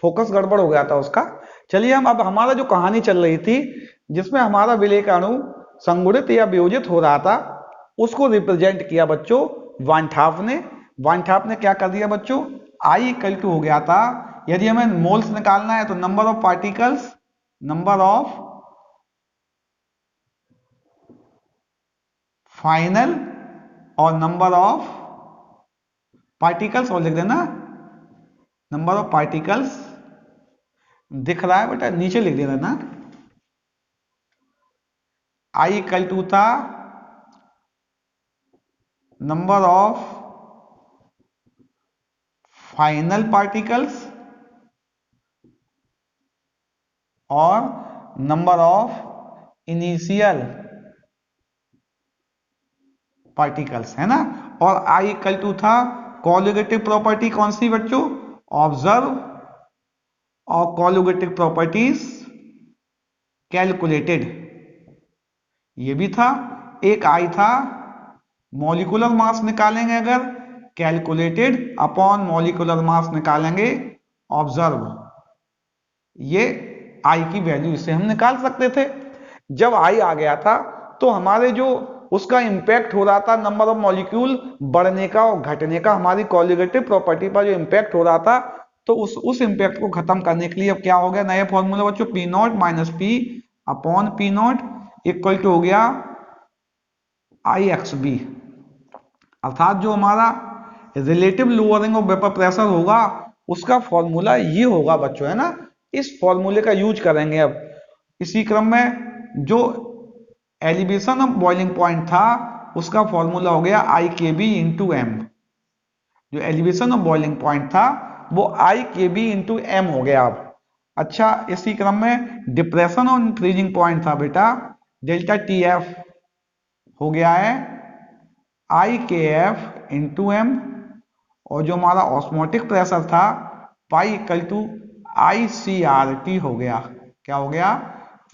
Speaker 1: फोकस गड़बड़ हो गया था उसका। चलिए हम अब हमारा जो कहानी चल रही थी जिसमें हमारा विलेय का अणु संगुणित या वियोजित हो रहा था, उसको रिप्रेजेंट किया बच्चों वान ठाप ने। वान ठाप ने क्या कर दिया बच्चों, आई इक्वल टू हो गया था, यदि हमें मोल्स निकालना है तो number of particles, number of final और नंबर ऑफ पार्टिकल्स, और लिख देना नंबर ऑफ पार्टिकल्स, दिख रहा है बेटा नीचे लिख देना ना। आई इक्वल टू था नंबर ऑफ फाइनल पार्टिकल्स और नंबर ऑफ इनिशियल पार्टिकल्स, है ना। और आई इक्वल टू था कोलिगेटिव प्रॉपर्टी, कौन सी बच्चों? ऑब्जर्व और कोलिगेटिव प्रॉपर्टीज कैलकुलेटेड, ये भी था। एक आई था मॉलिक्यूलर मास निकालेंगे अगर, कैलकुलेटेड अपॉन मॉलिक्यूलर मास निकालेंगे ऑब्जर्व, ये आई की वैल्यू इसे हम निकाल सकते थे। जब आई आ गया था तो हमारे जो उसका इंपैक्ट हो रहा था नंबर ऑफ मॉलिक्यूल बढ़ने का और घटने का, हमारी कोलिगेटिव प्रॉपर्टी पर जो इंपैक्ट हो रहा था, तो उस इंपैक्ट को खत्म करने के लिए अब क्या हो गया, नया फॉर्मूला बच्चों, p not minus P upon P naught equal to हो गया आई एक्स बी। अर्थात जो हमारा relative lowering of vapour pressure होगा उसका फॉर्मूला ये होगा बच्चों, है ना। इस फॉर्मूले का यूज करेंगे अब। इसी क्रम में जो एलिवेशन ऑफ बॉइलिंग पॉइंट था उसका फॉर्मूला हो गया आई के बी इंटू एम। जो एलिवेशन ऑफ बॉइलिंग पॉइंट था वो आई के बी इंटू एम हो गया अब। अच्छा, इसी क्रम में डिप्रेशन ऑफ फ्रीजिंग पॉइंट था बेटा, डेल्टा टी एफ हो गया है आई के एफ इंटू एम, और जो हमारा ऑस्मोटिक प्रेशर था pi equal to i c are t हो गया। क्या हो गया?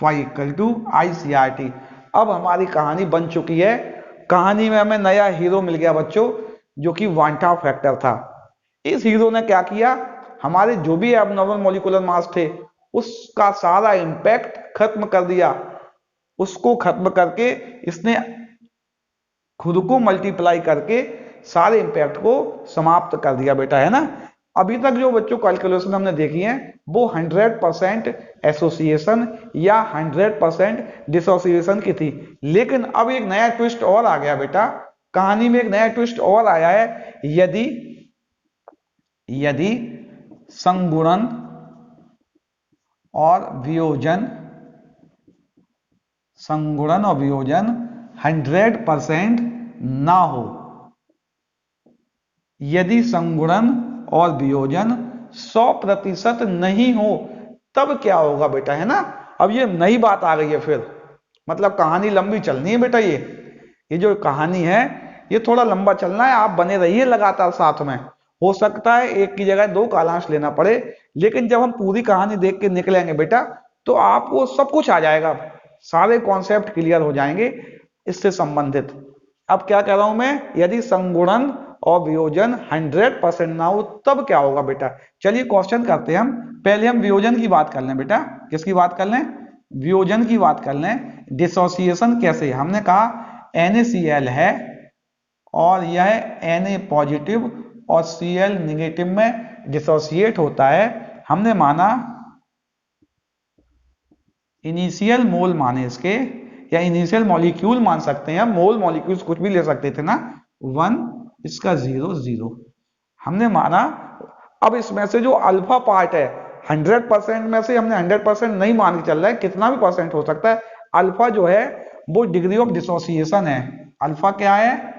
Speaker 1: Pi equal to i c are t. अब हमारी कहानी बन चुकी है। कहानी में हमें नया हीरो मिल गया बच्चों, जो कि वान ठाप फैक्टर था। इस हीरो ने क्या किया, हमारे जो भी एबनॉर्मल मॉलिक्यूलर मास थे उसका सारा इंपैक्ट खत्म कर दिया। उसको खत्म करके इसने खुद को मल्टीप्लाई करके सारे इंपैक्ट को समाप्त कर दिया बेटा, है ना। अभी तक जो बच्चों कैलकुलेशन हमने देखी है वो 100% एसोसिएशन या 100% डिसोसिएशन की थी, लेकिन अब एक नया ट्विस्ट और आ गया बेटा, कहानी में एक नया ट्विस्ट और आया है। यदि यदि संगुणन और वियोजन, संगुणन और वियोजन 100% ना हो, यदि संगुणन और वियोजन 100% नहीं हो, तब क्या होगा बेटा, है ना। अब ये नई बात आ गई है फिर, मतलब कहानी लंबी चलनी है बेटा। ये जो कहानी है ये थोड़ा लंबा चलना है, आप बने रहिए लगातार साथ में। हो सकता है एक की जगह दो कालांश लेना पड़े, लेकिन जब हम पूरी कहानी देख के निकलेंगे बेटा तो आपको सब कुछ आ जाएगा, सारे कॉन्सेप्ट क्लियर हो जाएंगे इससे संबंधित। अब क्या कह रहा हूं मैं, यदि संगुणन और वियोजन 100% ना हो तब क्या होगा बेटा। चलिए क्वेश्चन करते हैं हम। पहले हम वियोजन की बात कर लें बेटा। किसकी बात कर लें, वियोजन की बात कर लें। डिसोसिएशन कैसे, हमने कहा NaCl है और यह Na पॉजिटिव और Cl निगेटिव में डिसोसिएट होता है। हमने माना इनिशियल मोल माने इसके, या इनिशियल मॉलिक्यूल मान सकते हैं, मोल मॉलिक्यूल्स कुछ भी ले सकते थे ना, 1, इसका 0 0 हमने माना। अब इसमें से जो अल्फा पार्ट है 100% में से हमने 100% नहीं मान के चल रहा है, कितना भी परसेंट हो सकता है। अल्फा जो है वो डिग्री ऑफ डिसोसिएशन है। अल्फा क्या है,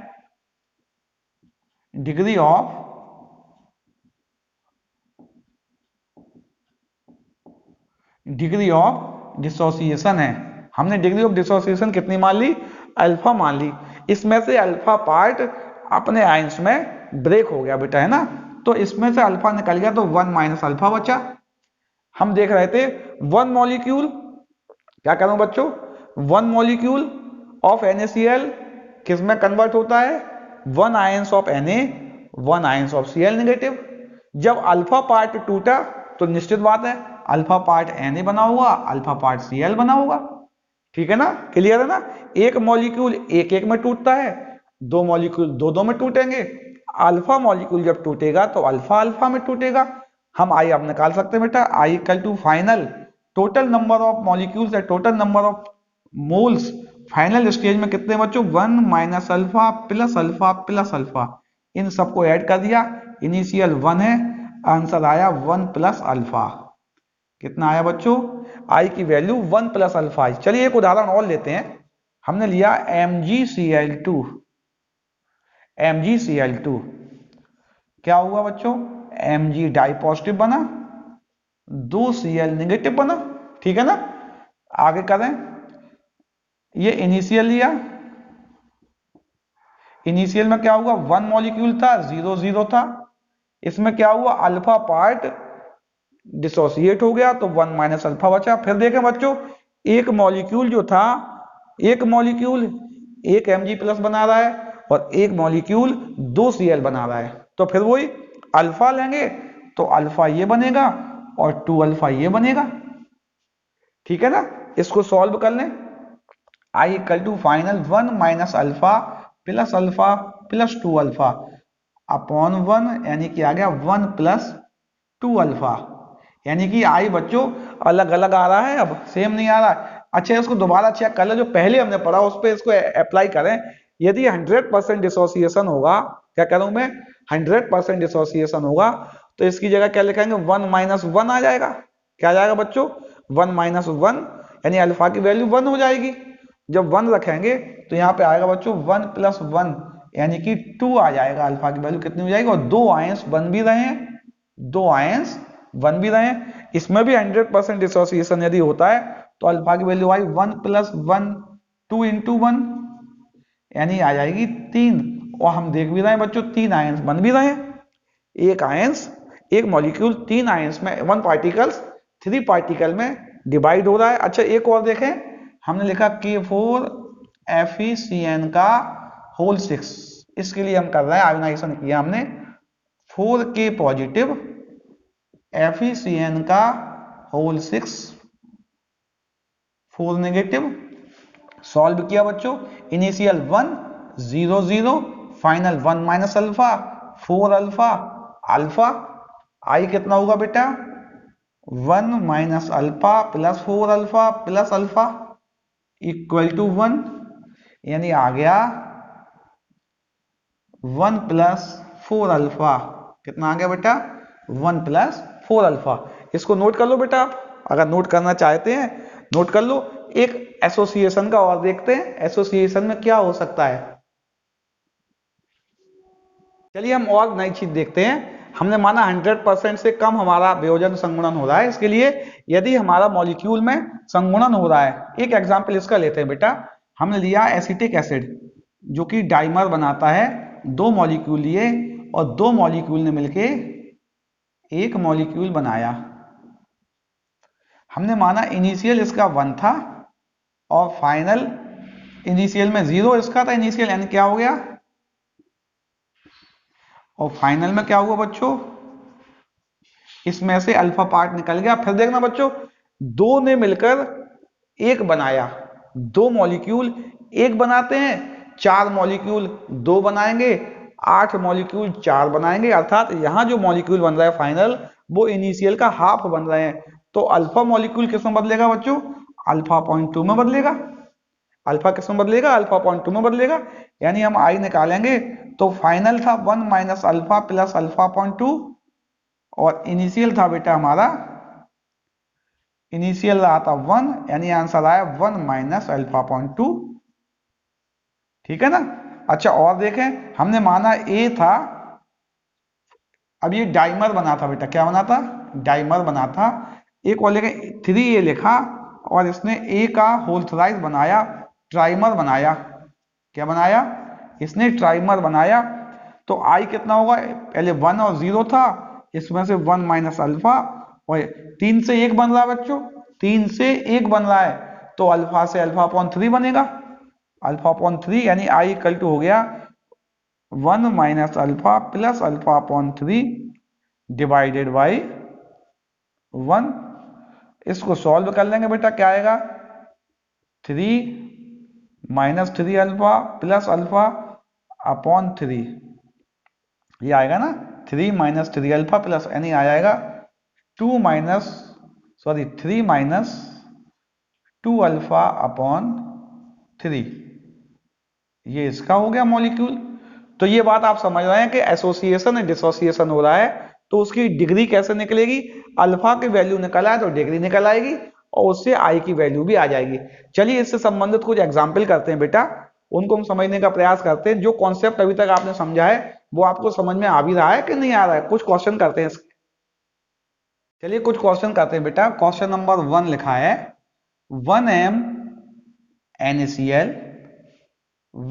Speaker 1: डिग्री ऑफ डिसोसिएशन है। हमने डिग्री ऑफ डिसोसिएशन कितनी मान ली, अल्फा मान ली। इसमें से अल्फा पार्ट अपने आयंस में ब्रेक हो गया बेटा, है ना। तो इसमें से अल्फा निकल गया तो 1 माइनस अल्फा बचा। हम देख रहे थे 1 मॉलिक्यूल, क्या करूं बच्चों, 1 मॉलिक्यूल ऑफ NaCl किस में कन्वर्ट होता है, 1 ions of Na 1 ions of Cl negative. जब अल्फा पार्ट टूटा तो निश्चित बात है अल्फा पार्ट Na बना होगा, अल्फा पार्ट Cl बना होगा। ठीक है ना, क्लियर है ना। एक मॉलिक्यूल एक एक में टूटता है, दो मॉलिक्यूल दो दो में टूटेंगे। अल्फा मॉलिक्यूल जब टूटेगा तो अल्फा अल्फा में टूटेगा। हम आई अब निकाल सकते हैं बेटा, I equal to final total number of molecules या total number of moles final stage में कितने बच्चों, 1 minus alpha plus alpha plus alpha. इन सबको ऐड कर दिया, इनिशियल 1 है, आंसर आया 1 प्लस अल्फा। कितना आया बच्चों, आई की वैल्यू 1 प्लस अल्फा। चलिए एक उदाहरण और लेते हैं। हमने लिया MgCl2, MgCl2 क्या हुआ बच्चों, Mg डाई पॉजिटिव बना, 2 Cl नेगेटिव बना। ठीक है ना, आगे करें। ये इनिशियल लिया, इनिशियल में क्या हुआ, 1 मॉलिक्यूल था 0 0 था। इसमें क्या हुआ, अल्फा पार्ट डिसोसिएट हो गया तो 1 माइनस अल्फा बचा। फिर देखें बच्चों, एक मॉलिक्यूल जो था, एक मॉलिक्यूल एक Mg प्लस बना रहा है और एक मॉलिक्यूल 2 Cl बना रहा है, तो फिर वही अल्फा लेंगे तो अल्फा ये बनेगा और 2 अल्फा ये बनेगा। ठीक है ना, इसको सॉल्व कर लें। I equal to final 1 minus alpha plus 2 alpha upon 1, यानी कि आ गया 1 प्लस 2 अल्फा। यानी कि आई बच्चों अलग अलग आ रहा है, अब सेम नहीं आ रहा है। अच्छा इसको दोबारा चेक कर ले, जो पहले हमने पढ़ा उस पर इसको अप्लाई करें। यदि 100% डिसोसिएशन होगा, क्या कह रहा हूं मैं, 100% डिसोसिएशन होगा तो इसकी जगह क्या लिखेंगे, 1 माइनस 1 आ जाएगा। क्या आ जाएगा बच्चों, 1 माइनस 1, यानी अल्फा की वैल्यू 1 हो जाएगी। जब 1 रखेंगे तो यहाँ पे आएगा बच्चों 1 प्लस 1, यानी कि 2 आ जाएगा। अल्फा की वैल्यू कितनी हो जाएगी, और दो आयंस बन भी रहे हैं, दो आयंस बन भी रहे हैं। इसमें भी 100% डिसोसिएशन यदि होता है तो अल्फा की वैल्यू आई 1 प्लस 1, 2 इंटू 1, यानी आ जाएगी 3। और हम देख भी रहे हैं बच्चों 3 आयंस बन भी रहे हैं। एक आयंस, एक मॉलिक्यूल 3 आयंस में, 1 पार्टिकल्स 3 पार्टिकल में डिवाइड हो रहा है। अच्छा एक और देखें, हमने लिखा K4FeCN का होल 6, इसके लिए हम कर रहे हैं आयोनाइजेशन किया हमने 4k पॉजिटिव FeCN का होल 6 4 नेगेटिव। सॉल्व किया बच्चों, इनिशियल 1 0 0, फाइनल 1 माइनस अल्फा 4 अल्फा, अल्फा आई कितना होगा बेटा 1 minus alpha plus 4 alpha plus alpha equal to 1, यानी आ गया 1 प्लस 4 अल्फा। कितना आ गया बेटा 1 प्लस 4 अल्फा। इसको नोट कर लो बेटा, आप अगर नोट करना चाहते हैं नोट कर लो। एक एसोसिएशन का और देखते हैं, एसोसिएशन में क्या हो सकता है। चलिए हम और नई चीज देखते हैं। हमने माना 100% से कम हमारा वियोजन संगुणन हो रहा है। इसके लिए यदि हमारा मॉलिक्यूल में संगुणन हो रहा है, एक एग्जांपल इसका लेते हैं बेटा। हमने लिया एसिटिक एसिड जो कि डाइमर बनाता है, 2 मॉलिक्यूल लिए और 2 मॉलिक्यूल ने मिलके एक मॉलिक्यूल बनाया। हमने माना इनिशियल इसका 1 था और फाइनल इनिशियल में 0 इसका था इनिशियल, यानी क्या हो गया और फाइनल में क्या हुआ बच्चों, इसमें से अल्फा पार्ट निकल गया। फिर देखना बच्चों, 2 ने मिलकर एक बनाया, 2 मॉलिक्यूल एक बनाते हैं, 4 मॉलिक्यूल 2 बनाएंगे, 8 मॉलिक्यूल 4 बनाएंगे। अर्थात यहां जो मॉलिक्यूल बन रहा है फाइनल, वो इनिशियल का हाफ बन रहे हैं। तो अल्फा मॉलिक्यूल किस में बदलेगा बच्चों, अल्फा 0.2 में बदलेगा। अल्फा किस में बदलेगा, अल्फा 0.2 में बदलेगा। यानी हम आई निकालेंगे तो फाइनल था 1 माइनस अल्फा प्लस अल्फा 0.2 और इनिशियल था बेटा हमारा, इनिशियल रहा था 1, यानी आंसर आया 1 माइनस अल्फा 0.2। ठीक है ना। अच्छा और देखें, हमने माना ए था, अब ये डाइमर बना था बेटा, क्या बना था डाइमर बना था। एक और लेके 3a लिखा और इसने ए का होल थ्राइस बनाया, ट्राइमर बनाया। क्या बनाया इसने, ट्राइमर बनाया। तो आई कितना होगा, पहले 1 और 0 था, इसमें से 1 माइनस अल्फा और 3 से 1 बन रहा है बच्चों, 3 से 1 बन रहा है तो अल्फा से अल्फा अपॉन 3 बनेगा, अल्फा अपॉन 3, यानी आई इक्वल टू हो गया 1 minus alpha plus alpha upon 3 divided by 1। इसको सॉल्व कर लेंगे बेटा, क्या आएगा 3 minus 3 alpha plus alpha upon 3, ये आएगा ना 3 माइनस 3 अल्फा प्लस, यानी आ जाएगा 3 माइनस 2 अल्फा अपॉन 3। ये इसका हो गया मॉलिक्यूल। तो ये बात आप समझ रहे हैं कि एसोसिएशन एंड डिसोसिएशन हो रहा है, तो उसकी डिग्री कैसे निकलेगी, अल्फा की वैल्यू निकल आए तो डिग्री निकल आएगी और उससे आई की वैल्यू भी आ जाएगी। चलिए इससे संबंधित कुछ एग्जाम्पल करते हैं बेटा, उनको हम समझने का प्रयास करते हैं। जो कॉन्सेप्ट अभी तक आपने समझा है वो आपको समझ में आ भी रहा है कि नहीं आ रहा है, कुछ क्वेश्चन करते हैं। चलिए कुछ क्वेश्चन करते हैं बेटा। क्वेश्चन नंबर 1 लिखा है 1m NaCl,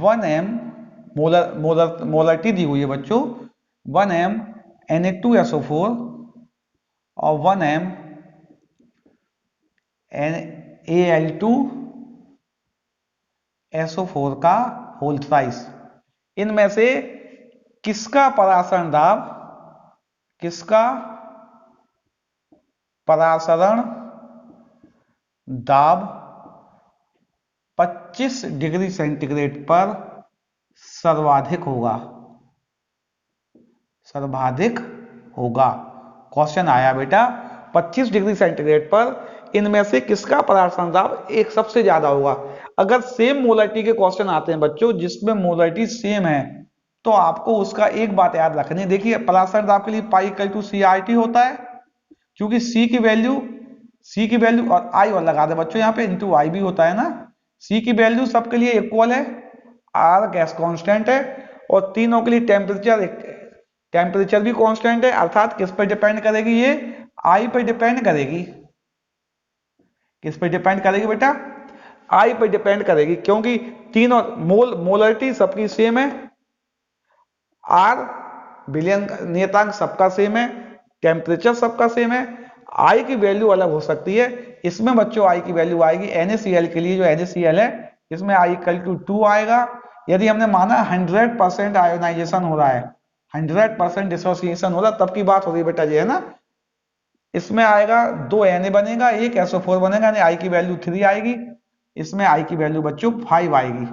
Speaker 1: 1m मोलरिटी दी हुई है बच्चों, 1m Na2SO4 और 1m Al2SO4 का होल थ्राइस। इनमें से किसका परासरण दाब, किसका परासरण दाब 25 डिग्री सेंटीग्रेड पर सर्वाधिक होगा, सर्वाधिक होगा। क्वेश्चन आया बेटा 25 डिग्री सेंटीग्रेड पर इनमें से किसका परासरण दाब एक सबसे ज्यादा होगा। अगर सेम मोलरिटी के क्वेश्चन आते हैं बच्चों जिसमें मोलरिटी सेम है, तो आपको उसका एक बात याद रखनी है। देखिए परासरण दाब के लिए पाई इक्वल टू CRT होता है, क्योंकि C की वैल्यू और I और लगा दे बच्चों यहाँ पे इंटू I भी होता है ना। C की वैल्यू सबके लिए इक्वल है, R गैस कांस्टेंट है और तीनों के लिए टेम्परेचर भी कांस्टेंट है। अर्थात किस पर डिपेंड करेगी, ये I पर डिपेंड करेगी। किस पर डिपेंड करेगी बेटा, I पर डिपेंड करेगी, क्योंकि तीनों मोलरिटी सबकी सेम है, R विलयन नियतांक सबका सेम है, टेम्परेचर सबका सेम है। I की वैल्यू अलग हो सकती है। इसमें बच्चों I की वैल्यू आएगी NaCl के लिए, जो NaCl है इसमें I इक्वल टू 2 आएगा। यदि हमने माना 100% आयोनाइजेशन हो रहा है 100% डिसोसिएशन हो रहा, तब की बात हो रही बेटा, ये है ना। इसमें आएगा 2 Na बनेगा, एक SO4 बनेगा, यानी आई की वैल्यू 3 आएगी। इसमें आई की वैल्यू बच्चों 5 आएगी।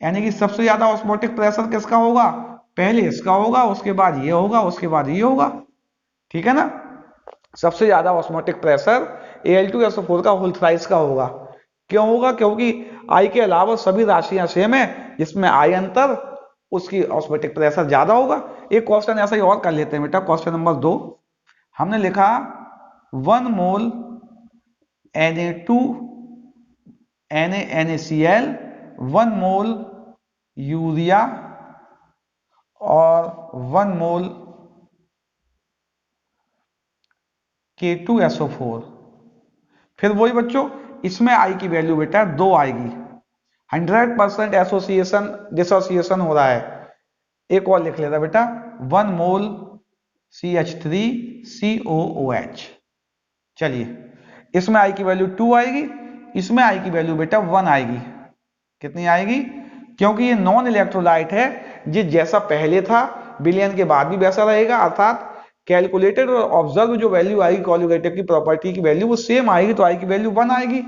Speaker 1: यानी कि सबसे ज्यादा ऑस्मोटिक प्रेशर किसका होगा? पहले इसका होगा, उसके बाद ये होगा, उसके बाद ये होगा। ठीक है ना। सबसे ज्यादा ऑस्मोटिक प्रेशर Al2SO4 का होल थ्राइस का होगा। क्यों होगा? क्योंकि आई के अलावा सभी राशियां सेम है, जिसमें आई अंतर, उसकी ऑस्मोटिक प्रेशर ज्यादा होगा। एक क्वेश्चन ऐसा ही और कर लेते हैं बेटा। क्वेश्चन नंबर 2 हमने लिखा 1 मोल Na2 NaNaCl 1 मोल यूरिया और 1 मोल K2SO4। फिर वही बच्चों, इसमें आई की वैल्यू बेटा 2 आएगी। 100% एसोसिएशन डिसोसिएशन हो रहा है। एक और लिख लेता बेटा, 1 मोल CH3COOH। चलिए, इसमें आई की वैल्यू 2 आएगी, इसमें आई की वैल्यू बेटा 1 आएगी। कितनी आएगी? क्योंकि ये नॉन इलेक्ट्रोलाइट है, ये जैसा पहले था विलयन के बाद भी वैसा रहेगा, अर्थात कैलकुलेटेड और ऑब्जर्व जो वैल्यू आएगी कोलिगेटिव की प्रॉपर्टी की वैल्यू वो सेम आएगी, तो आई की वैल्यू 1 आएगी।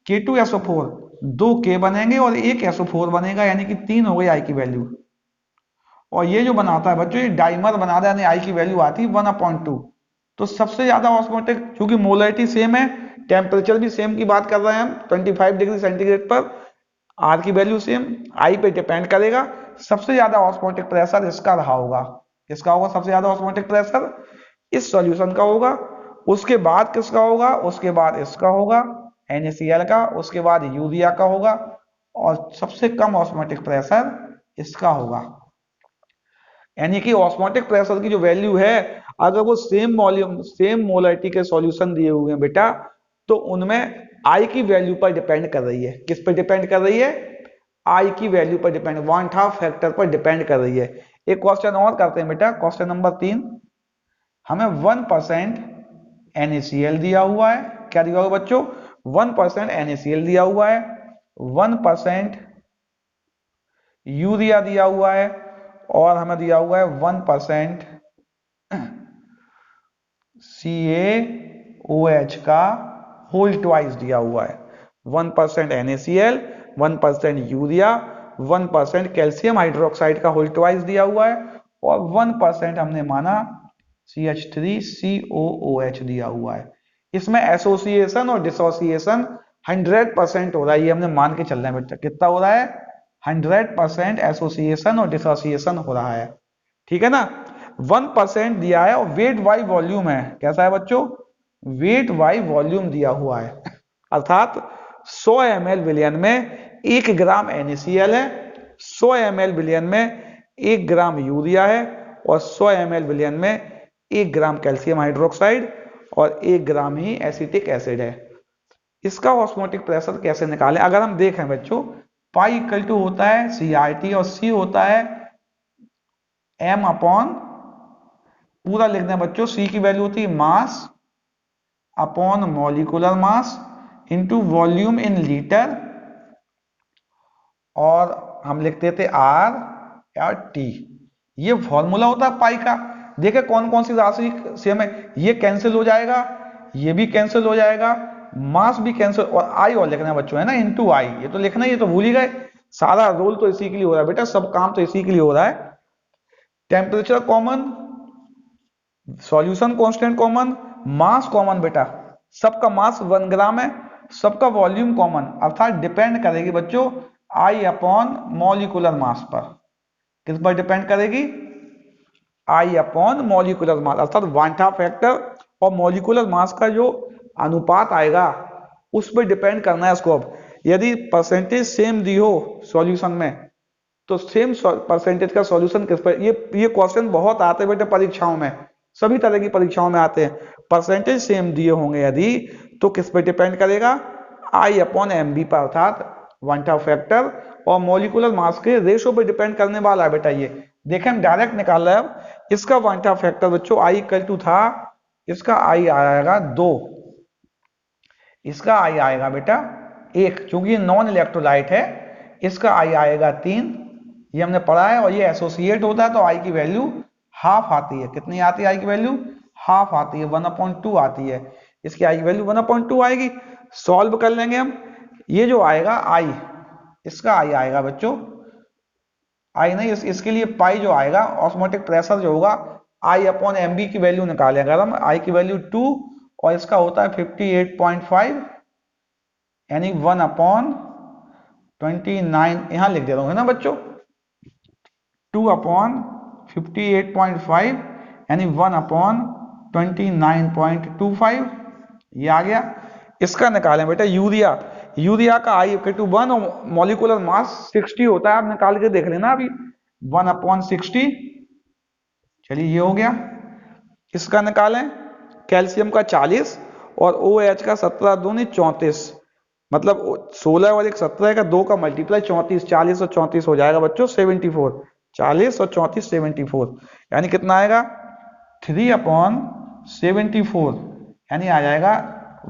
Speaker 1: K2SO4 2 K बनेंगे और एक SO4 बनेगा, यानी कि 3 हो गई आई की वैल्यू। और ये जो बनाता है बच्चों, ये डाइमर बना रहा है, यानी आई की वैल्यू आती है 1/2। तो सबसे ज्यादा ऑस्मोटिक, क्योंकि मोलरिटी सेम है, टेम्परेचर भी सेम की बात कर रहे हैं हम 25 डिग्री सेंटीग्रेड पर, आर की वैल्यू सेम, आई पे डिपेंड करेगा। सबसे ज्यादा ऑस्मोटिक प्रेशर इसका रहा होगा। किसका होगा सबसे ज्यादा ऑस्मोटिक प्रेशर? इस सॉल्यूशन का होगा। उसके बाद किसका होगा? उसके बाद इसका होगा NaCl का, उसके बाद यूरिया का होगा, और सबसे कम ऑस्मोटिक प्रेशर इसका होगा। यानी कि ऑस्मोटिक प्रेशर की जो वैल्यू है, अगर वो सेम वॉल्यूम सेम मोलरिटी के सॉल्यूशन दिए हुए हैं बेटा, तो उनमें आई की वैल्यू पर डिपेंड कर रही है। किस पर डिपेंड कर रही है? आई की वैल्यू पर डिपेंड, 1/2 फैक्टर पर डिपेंड कर रही है। एक क्वेश्चन और करते हैं बेटा। क्वेश्चन नंबर 3 हमें 1% NaCl दिया हुआ है। क्या दिया हुआ बच्चों? 1% NaCl दिया हुआ है, 1% यूरिया दिया हुआ है, और हमें दिया हुआ है 1% CaOH का होल ट्वाइस दिया हुआ है। 1% NaCl, 1% यूरिया, 1% कैल्शियम हाइड्रोक्साइड का होल ट्वाइस दिया हुआ है, और 1% हमने माना CH3COOH दिया हुआ है। इसमें एसोसिएशन और डिसोसिएशन 100% हो रहा है, ये हमने मान के चल रहे हैं बेटा। कितना हो रहा है? 100% एसोसिएशन और डिसोसिएशन हो रहा है। ठीक है ना। 1% दिया है और वेट बाई वॉल्यूम है। कैसा है बच्चों? वेट बाई वॉल्यूम दिया हुआ है, अर्थात 100 ml विलियन में 1 ग्राम NaCl है, 100 ml विलियन में 1 ग्राम यूरिया है, और 100 ml विलियन में 1 ग्राम कैल्शियम हाइड्रोक्साइड और 1 ग्राम ही एसिटिक एसिड है। इसका ऑस्मोटिक प्रेशर कैसे निकालें? अगर हम देखें बच्चों, पाई इक्वल टू होता है CRT और C होता है M अपॉन, पूरा लिखना है बच्चों, C की वैल्यू होती है mass upon molecular mass into volume इन लीटर, और हम लिखते थे R या T। ये फॉर्मूला होता है पाई का। देखे कौन कौन सी राशि सेम है, ये कैंसिल हो जाएगा, ये भी कैंसिल हो जाएगा, मास भी कैंसिल, और आई और लिखना है बच्चों, है ना, इनटू आई। ये तो लिखना है, ये तो भूल ही गए। सारा रोल तो इसी के लिए हो रहा है बेटा, सब काम तो इसी के लिए हो रहा है। Temperature common, solution constant common, mass common बेटा, सबका मास 1 ग्राम है, सबका वॉल्यूम कॉमन, अर्थात डिपेंड करेगी बच्चों आई अपॉन मॉलिक्यूलर मास पर। किस पर डिपेंड करेगी? आई अपॉन मॉलिक्यूलर मास, अर्थात 1/2 फैक्टर और मॉलिक्यूलर मास का जो अनुपात आएगा उस पर डिपेंड करना है इसको। अब यदि परसेंटेज सेम दी हो सॉल्यूशन में, तो सेम परसेंटेज का सॉल्यूशन किस पर, ये क्वेश्चन बहुत आते हैं बेटे परीक्षाओं में, सभी तरह की परीक्षाओं में आते हैं। परसेंटेज सेम दिए होंगे यदि, तो किस पर डिपेंड करेगा? आई अपॉन एम बी पर, अर्थात 1/2 फैक्टर और मॉलिक्यूलर मास के रेशो पर डिपेंड करने वाला है बेटा। ये देखें हम डायरेक्ट निकाल रहे हैं। अब इसका 1/2 फैक्टर बच्चों आई इक्वल टू था, इसका आई आएगा 2, इसका आई आएगा बेटा 1, क्योंकि नॉन इलेक्ट्रोलाइट है। इसका आई आएगा 3, ये हमने पढ़ा है। और ये एसोसिएट होता है तो आई की वैल्यू हाफ आती है। कितनी आती है आई की वैल्यू? हाफ आती है, 1/2 आती है। इसकी आई की वैल्यू 1/2 आएगी। सॉल्व कर लेंगे हम। ये जो आएगा आई, इसका आई आएगा बच्चों, आई नहीं, इसके लिए पाई जो आएगा, ऑस्मोटिक प्रेशर जो होगा, आई अपॉन एम बी की वैल्यू निकालें अगर हम। आई की वैल्यू 2 और इसका होता है 58.5, यानी 1/29। यहां लिख दे रहा हूं, है ना बच्चों, 2/58.5 यानी 1/29.25। ये आ गया। इसका निकालें बेटा यूरिया। यूरिया का आई इक्वल टू 1 और मॉलिक्यूलर मास 60 होता है। आप निकाल के देख लेना अभी, 1/60। चलिए ये हो गया। इसका निकालें, कैल्शियम का 40 और OH का 17 दूनी 34, मतलब 16 और एक 17 का 2 का मल्टीप्लाई 34, 40 और 34 हो जाएगा बच्चों 74। 40 और 34 74, यानी कितना आएगा 3/74, यानी आ जाएगा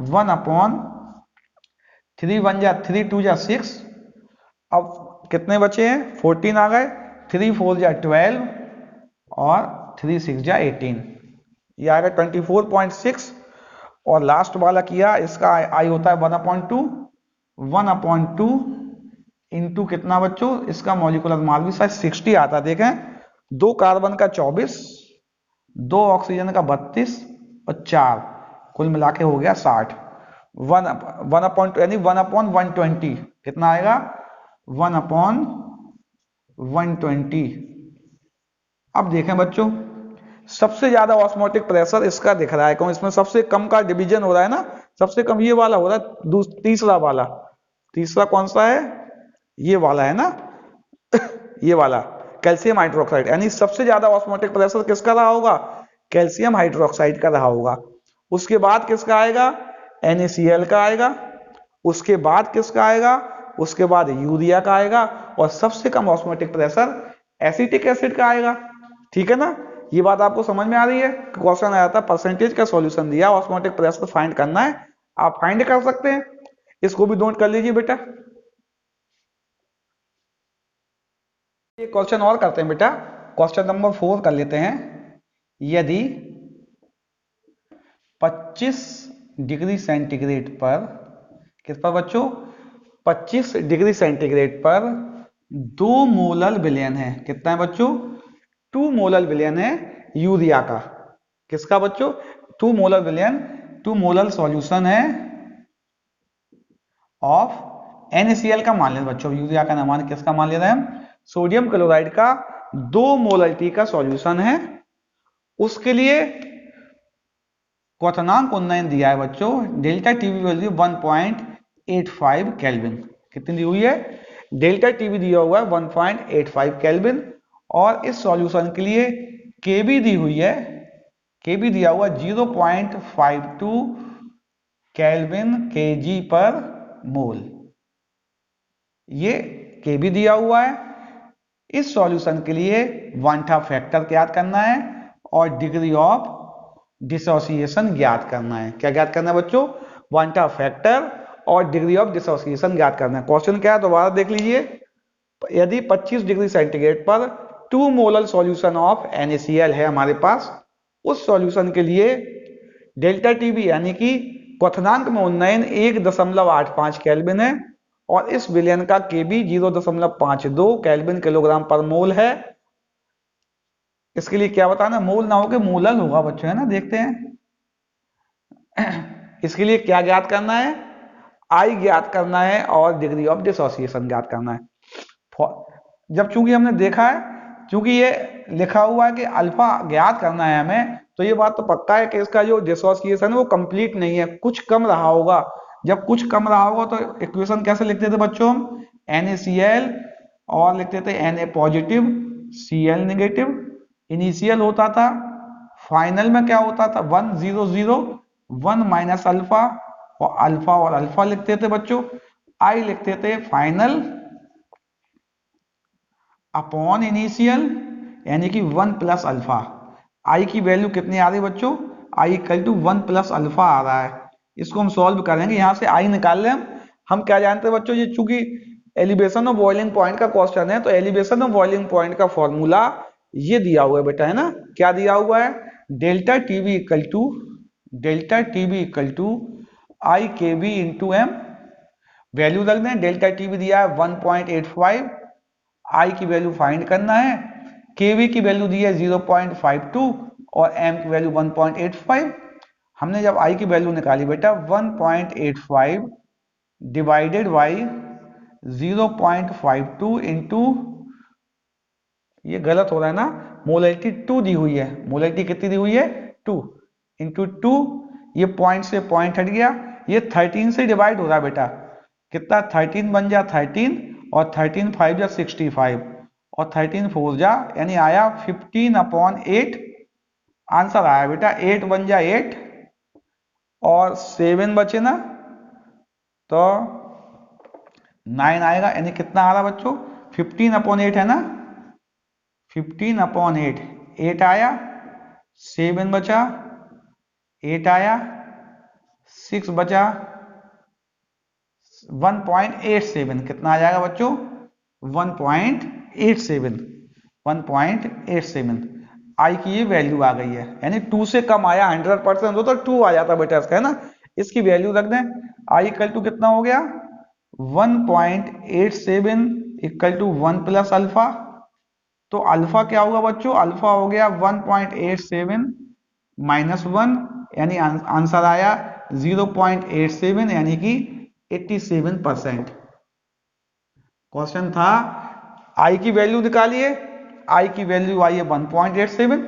Speaker 1: 1/3 1 जा 3 2 जा 6। अब कितने बचे हैं, 14 आ गए, 3 4 जा 12 और 3 6 जा 18, ये आएगा 24.6। और लास्ट वाला किया, इसका आई होता है 1/2, 1/2 इंटू कितना बच्चों, इसका मॉलिक्यूलर मास भी शायद 60 आता है। देखें, 2 कार्बन का 24, 2 ऑक्सीजन का 32 और 4, कुल मिला के हो गया 60। 1/2 यानी 1/120 कितना आएगा, 1/120। अब देखें बच्चों, सबसे ज्यादा ऑस्मोटिक प्रेशर इसका दिख रहा है, क्यों, इसमें सबसे कम का डिवीजन हो रहा है ना, सबसे कम ये वाला हो रहा है, तीसरा वाला। तीसरा कौन सा है, ये वाला है ना ये वाला कैल्शियम हाइड्रोक्साइड, यानी सबसे ज्यादा ऑस्मोटिक प्रेशर किसका रहा होगा, कैल्शियम हाइड्रोक्साइड का रहा होगा। उसके बाद किसका आएगा, NaCl का आएगा। उसके बाद किसका आएगा, उसके बाद यूरिया का आएगा। और सबसे कम ऑस्मोटिक प्रेशर एसिटिक एसिड का आएगा। ठीक है ना, ये बात आपको समझ में आ रही है। क्वेश्चन आया था, परसेंटेज का सॉल्यूशन दिया, ऑस्मोटिक प्रेशर फाइंड करना है, आप फाइंड कर सकते हैं। इसको भी नोट कर लीजिए बेटा। ये क्वेश्चन और करते हैं बेटा, क्वेश्चन नंबर 4 कर लेते हैं। यदि 25 डिग्री सेंटीग्रेड पर, किस पर बच्चों, 25 डिग्री सेंटीग्रेड पर 2 मोलर विलयन है। कितना है बच्चों, 2 मोलर विलयन है यूरिया का। किसका बच्चों, 2 मोलर विलयन, 2 मोलर सॉल्यूशन है ऑफ NaCl का मान ले बच्चों, यूरिया का मान किसका मान ले रहे हैं हम, सोडियम क्लोराइड का 2 मोलरिटी का सॉल्यूशन है। उसके लिए क्वथनांक उन्नयन दिया है बच्चों, डेल्टा टीवी वैल्यू 1.85 केल्विन। कितनी दी हुई है, डेल्टा टीवी दिया हुआ है 1.85 केल्विन। और इस सॉल्यूशन के लिए केबी दी हुई है, केबी दिया हुआ 0.52 केल्विन kg पर मोल, ये केबी दिया हुआ है। इस सॉल्यूशन के लिए वांटा फैक्टर ज्ञात करना है और डिग्री ऑफ डिसोसिएशन ज्ञात करना है। क्या ज्ञात करना है बच्चों, वांटा फैक्टर और डिग्री ऑफ डिसोसिएशन ज्ञात करना है। क्वेश्चन क्या है दोबारा देख लीजिए। यदि 25 डिग्री सेंटीग्रेड पर 2 मोलर सॉल्यूशन ऑफ NaCl है हमारे पास, उस सॉल्यूशन के लिए डेल्टा टीबी यानी कि क्वथनांक में उन्नयन 1.85 केल्विन है और इस विलयन का केबी 0.52 केल्विन किलोग्राम पर मोल है। इसके लिए क्या बताना, मोल ना होके मोलर होगा बच्चों, है ना, देखते हैं। इसके लिए क्या ज्ञात करना है, आई ज्ञात करना है और डिग्री ऑफ डिसोसिएशन ज्ञात करना है। जब चूंकि हमने देखा है, चूंकि ये लिखा हुआ है कि अल्फा ज्ञात करना है हमें, तो ये बात तो पक्का है कि इसका जो डिसोसिएशन है वो कंप्लीट नहीं है, कुछ कम रहा होगा। जब कुछ कम रहा होगा तो इक्वेशन कैसे लिखते थे बच्चों हम, NaCl और लिखते थे Na positive Cl negative. Initial होता था, फाइनल में क्या होता था 1 0 0 1 माइनस अल्फा, और अल्फा लिखते थे बच्चों। आई लिखते थे फाइनल अपॉन इनिशियल, यानी कि 1 प्लस अल्फा। आई की वैल्यू कितनी आ रही बच्चों, आई इक्वल टू 1 प्लस अल्फा आ रहा है। इसको हम सॉल्व करेंगे, यहां से आई निकाल लें हम क्या जानते हैं बच्चों, ये चूंकि एलिवेशन ऑफ बॉइलिंग पॉइंट का क्वेश्चन है, तो एलिवेशन ऑफ बॉइलिंग पॉइंट का फॉर्मूला ये दिया हुआ है बेटा, है ना। क्या दिया हुआ है? डेल्टा टीवी इक्वल टू आई के बी इंटू एम। वैल्यू रख दें, डेल्टा टीवी दिया है 1.85, आई की वैल्यू फाइंड करना है, केवी की वैल्यू दी है 0.52 और एम की वैल्यू 1.85। हमने जब आई की वैल्यू निकाली बेटा 1.85 डिवाइडेड बाई 0.52 इंटू, ये गलत हो रहा है ना, मोलैलिटी 2 दी हुई है, मोलैलिटी कितनी दी हुई है 2 इंटू 2, ये पॉइंट से पॉइंट हट गया, ये 13 से डिवाइड हो रहा है बेटा, कितना 13 बन जा 13 और 13 5 जा 65 और 13 4 जा यानी आया 15/8। आंसर आया बेटा 8 बन जा 8 और 7 बचे ना तो 9 आएगा, यानी कितना आ रहा बच्चों 15/8 है ना, 15/8, 8 आया, 7 बचा, 8 आया, 6 बचा, 1.87, कितना आ जाएगा बच्चों 1.87, 1.87 आई की ये वैल्यू आ गई है, यानी 2 से कम आया, 100% हो तो 2 आ जाता बेटा इसका, है ना। इसकी वैल्यू रख दें, आई इक्वल टू कितना हो गया 1.87 इक्वल टू 1 प्लस अल्फा, तो अल्फा क्या होगा बच्चों, अल्फा हो गया 1.87 माइनस 1, यानी आंसर आया 0.87 यानी कि 87%। क्वेश्चन था आई की वैल्यू निकालिए, आई की वैल्यू आई है 1.87।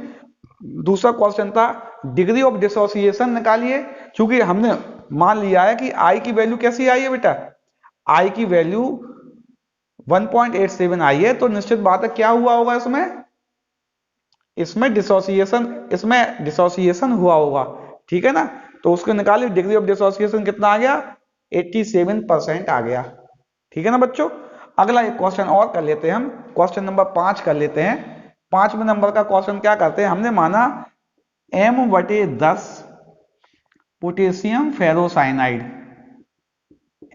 Speaker 1: दूसरा क्वेश्चन था डिग्री ऑफ डिसोसिएशन निकालिए, क्योंकि हमने मान लिया है कि आई की वैल्यू कैसी आई है बेटा, आई की वैल्यू 1.87 आई है, तो निश्चित बात है क्या हुआ होगा इसमें डिसोसिएशन हुआ होगा, ठीक है ना। तो उसको निकालिए, डिग्री ऑफ डिसोसिएशन कितना आ गया 87% आ गया, ठीक है ना बच्चों। अगला एक क्वेश्चन और कर लेते हैं हम, क्वेश्चन नंबर 5 कर लेते हैं। 5वें नंबर का क्वेश्चन क्या करते हैं, हमने माना M/10 potassium ferrocyanide,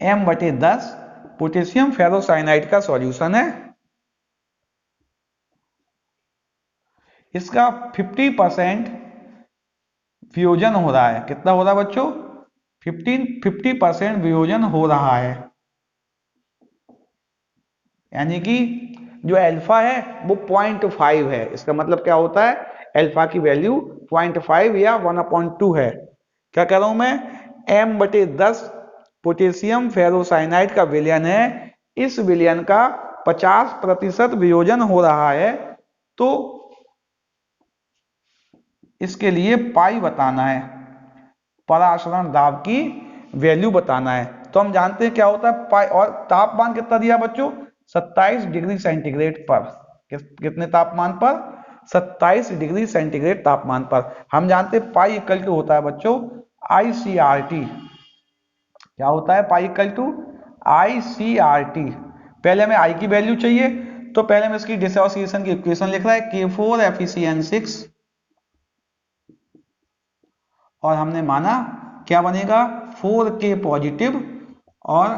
Speaker 1: M/10 potassium ferrocyanide का सॉल्यूशन है, इसका 50% वियोजन हो रहा है, कितना हो रहा है बच्चों 50% वियोजन हो रहा है, यानी कि जो अल्फा है वो 0.5 है, इसका मतलब क्या होता है अल्फा की वैल्यू 0.5 या 1/2 है। क्या कह रहा हूं मैं, M/10 पोटेशियम फेरोसाइनाइड का विलयन है, इस विलयन का 50% वियोजन हो रहा है, तो इसके लिए पाई बताना है, परासरण दाब की वैल्यू बताना है। तो हम जानते हैं क्या होता है पाई, और तापमान कितना दिया बच्चों 27 डिग्री सेंटीग्रेड पर, कितने तापमान पर 27 डिग्री सेंटीग्रेड तापमान पर। हम जानते हैं पाई इक्वल टू होता है बच्चों ICRT, क्या होता है पाई इक्वल टू ICRT। पहले हमें आई की वैल्यू चाहिए, तो पहले हम इसकी डिसोसिएशन की इक्वेशन लिख रहा है K4FeCN6, और हमने माना क्या बनेगा 4K पॉजिटिव और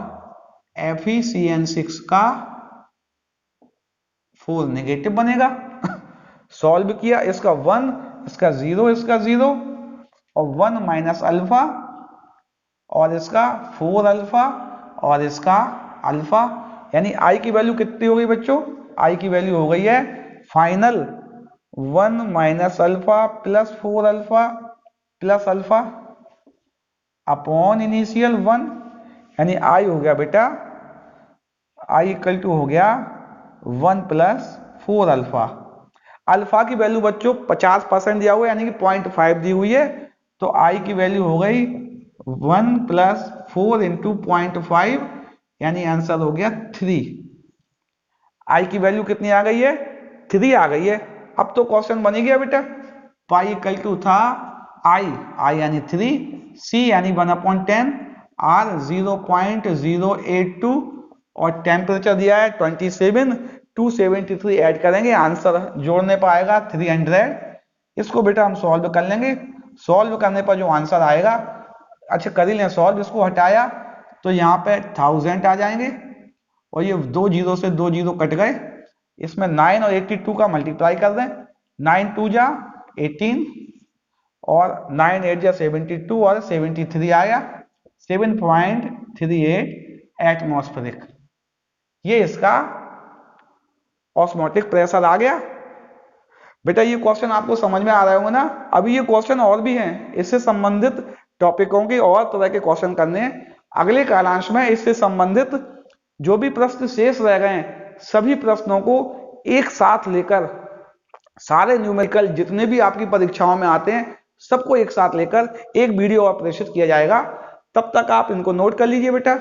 Speaker 1: FeCN6 का 4 नेगेटिव बनेगा। सॉल्व किया, इसका 1, इसका 0, इसका 0 और 1 माइनस अल्फा और इसका 4 अल्फा और इसका अल्फा, यानी आई की वैल्यू कितनी हो गई बच्चों, आई की वैल्यू हो गई है final 1 minus alpha plus 4 alpha plus alpha upon initial 1, यानी आई हो गया बेटा आई इक्वल टू हो गया 1 प्लस 4 अल्फा। अल्फा की वैल्यू बच्चों 50% दिया हुआ है, यानी कि 0.5 दी हुई है, तो आई की वैल्यू हो गई 1 प्लस 4 इंटू 0.5, यानी आंसर हो गया 3। आई की वैल्यू कितनी आ गई है 3 आ गई है। अब तो क्वेश्चन बन ही गया बेटा, पाई इक्वल टू था आई यानी 3, सी यानी 1/10, आर 0.082 और टेम्परेचर दिया है 27, 273 ऐड करेंगे, आंसर जोड़ने पर आएगा 300। इसको बेटा हम सॉल्व कर लेंगे, सॉल्व करने पर जो आंसर आएगा, अच्छा कर ही लें सॉल्व, इसको हटाया तो यहाँ पे 1000 आ जाएंगे और ये 2 जीरो से 2 जीरो कट गए, इसमें 9 और 82 का मल्टीप्लाई कर दें, 9 2 जा 18 और 9 8 जा 72 और 73 आया 7.38 एटमॉस्फेरिक। ये इसका ऑस्मोटिक प्रेशर आ गया। बेटा ये क्वेश्चन आपको समझ में आ रहे होंगे ना। अभी ये क्वेश्चन और भी हैं, इससे संबंधित टॉपिकों के और तरह के क्वेश्चन करने हैं अगले कालांश में। इससे संबंधित जो भी प्रश्न शेष रह गए हैं सभी प्रश्नों को एक साथ लेकर, सारे न्यूमेरिकल जितने भी आपकी परीक्षाओं में आते हैं सबको एक साथ लेकर एक वीडियो और प्रेषित किया जाएगा। तब तक आप इनको नोट कर लीजिए बेटा।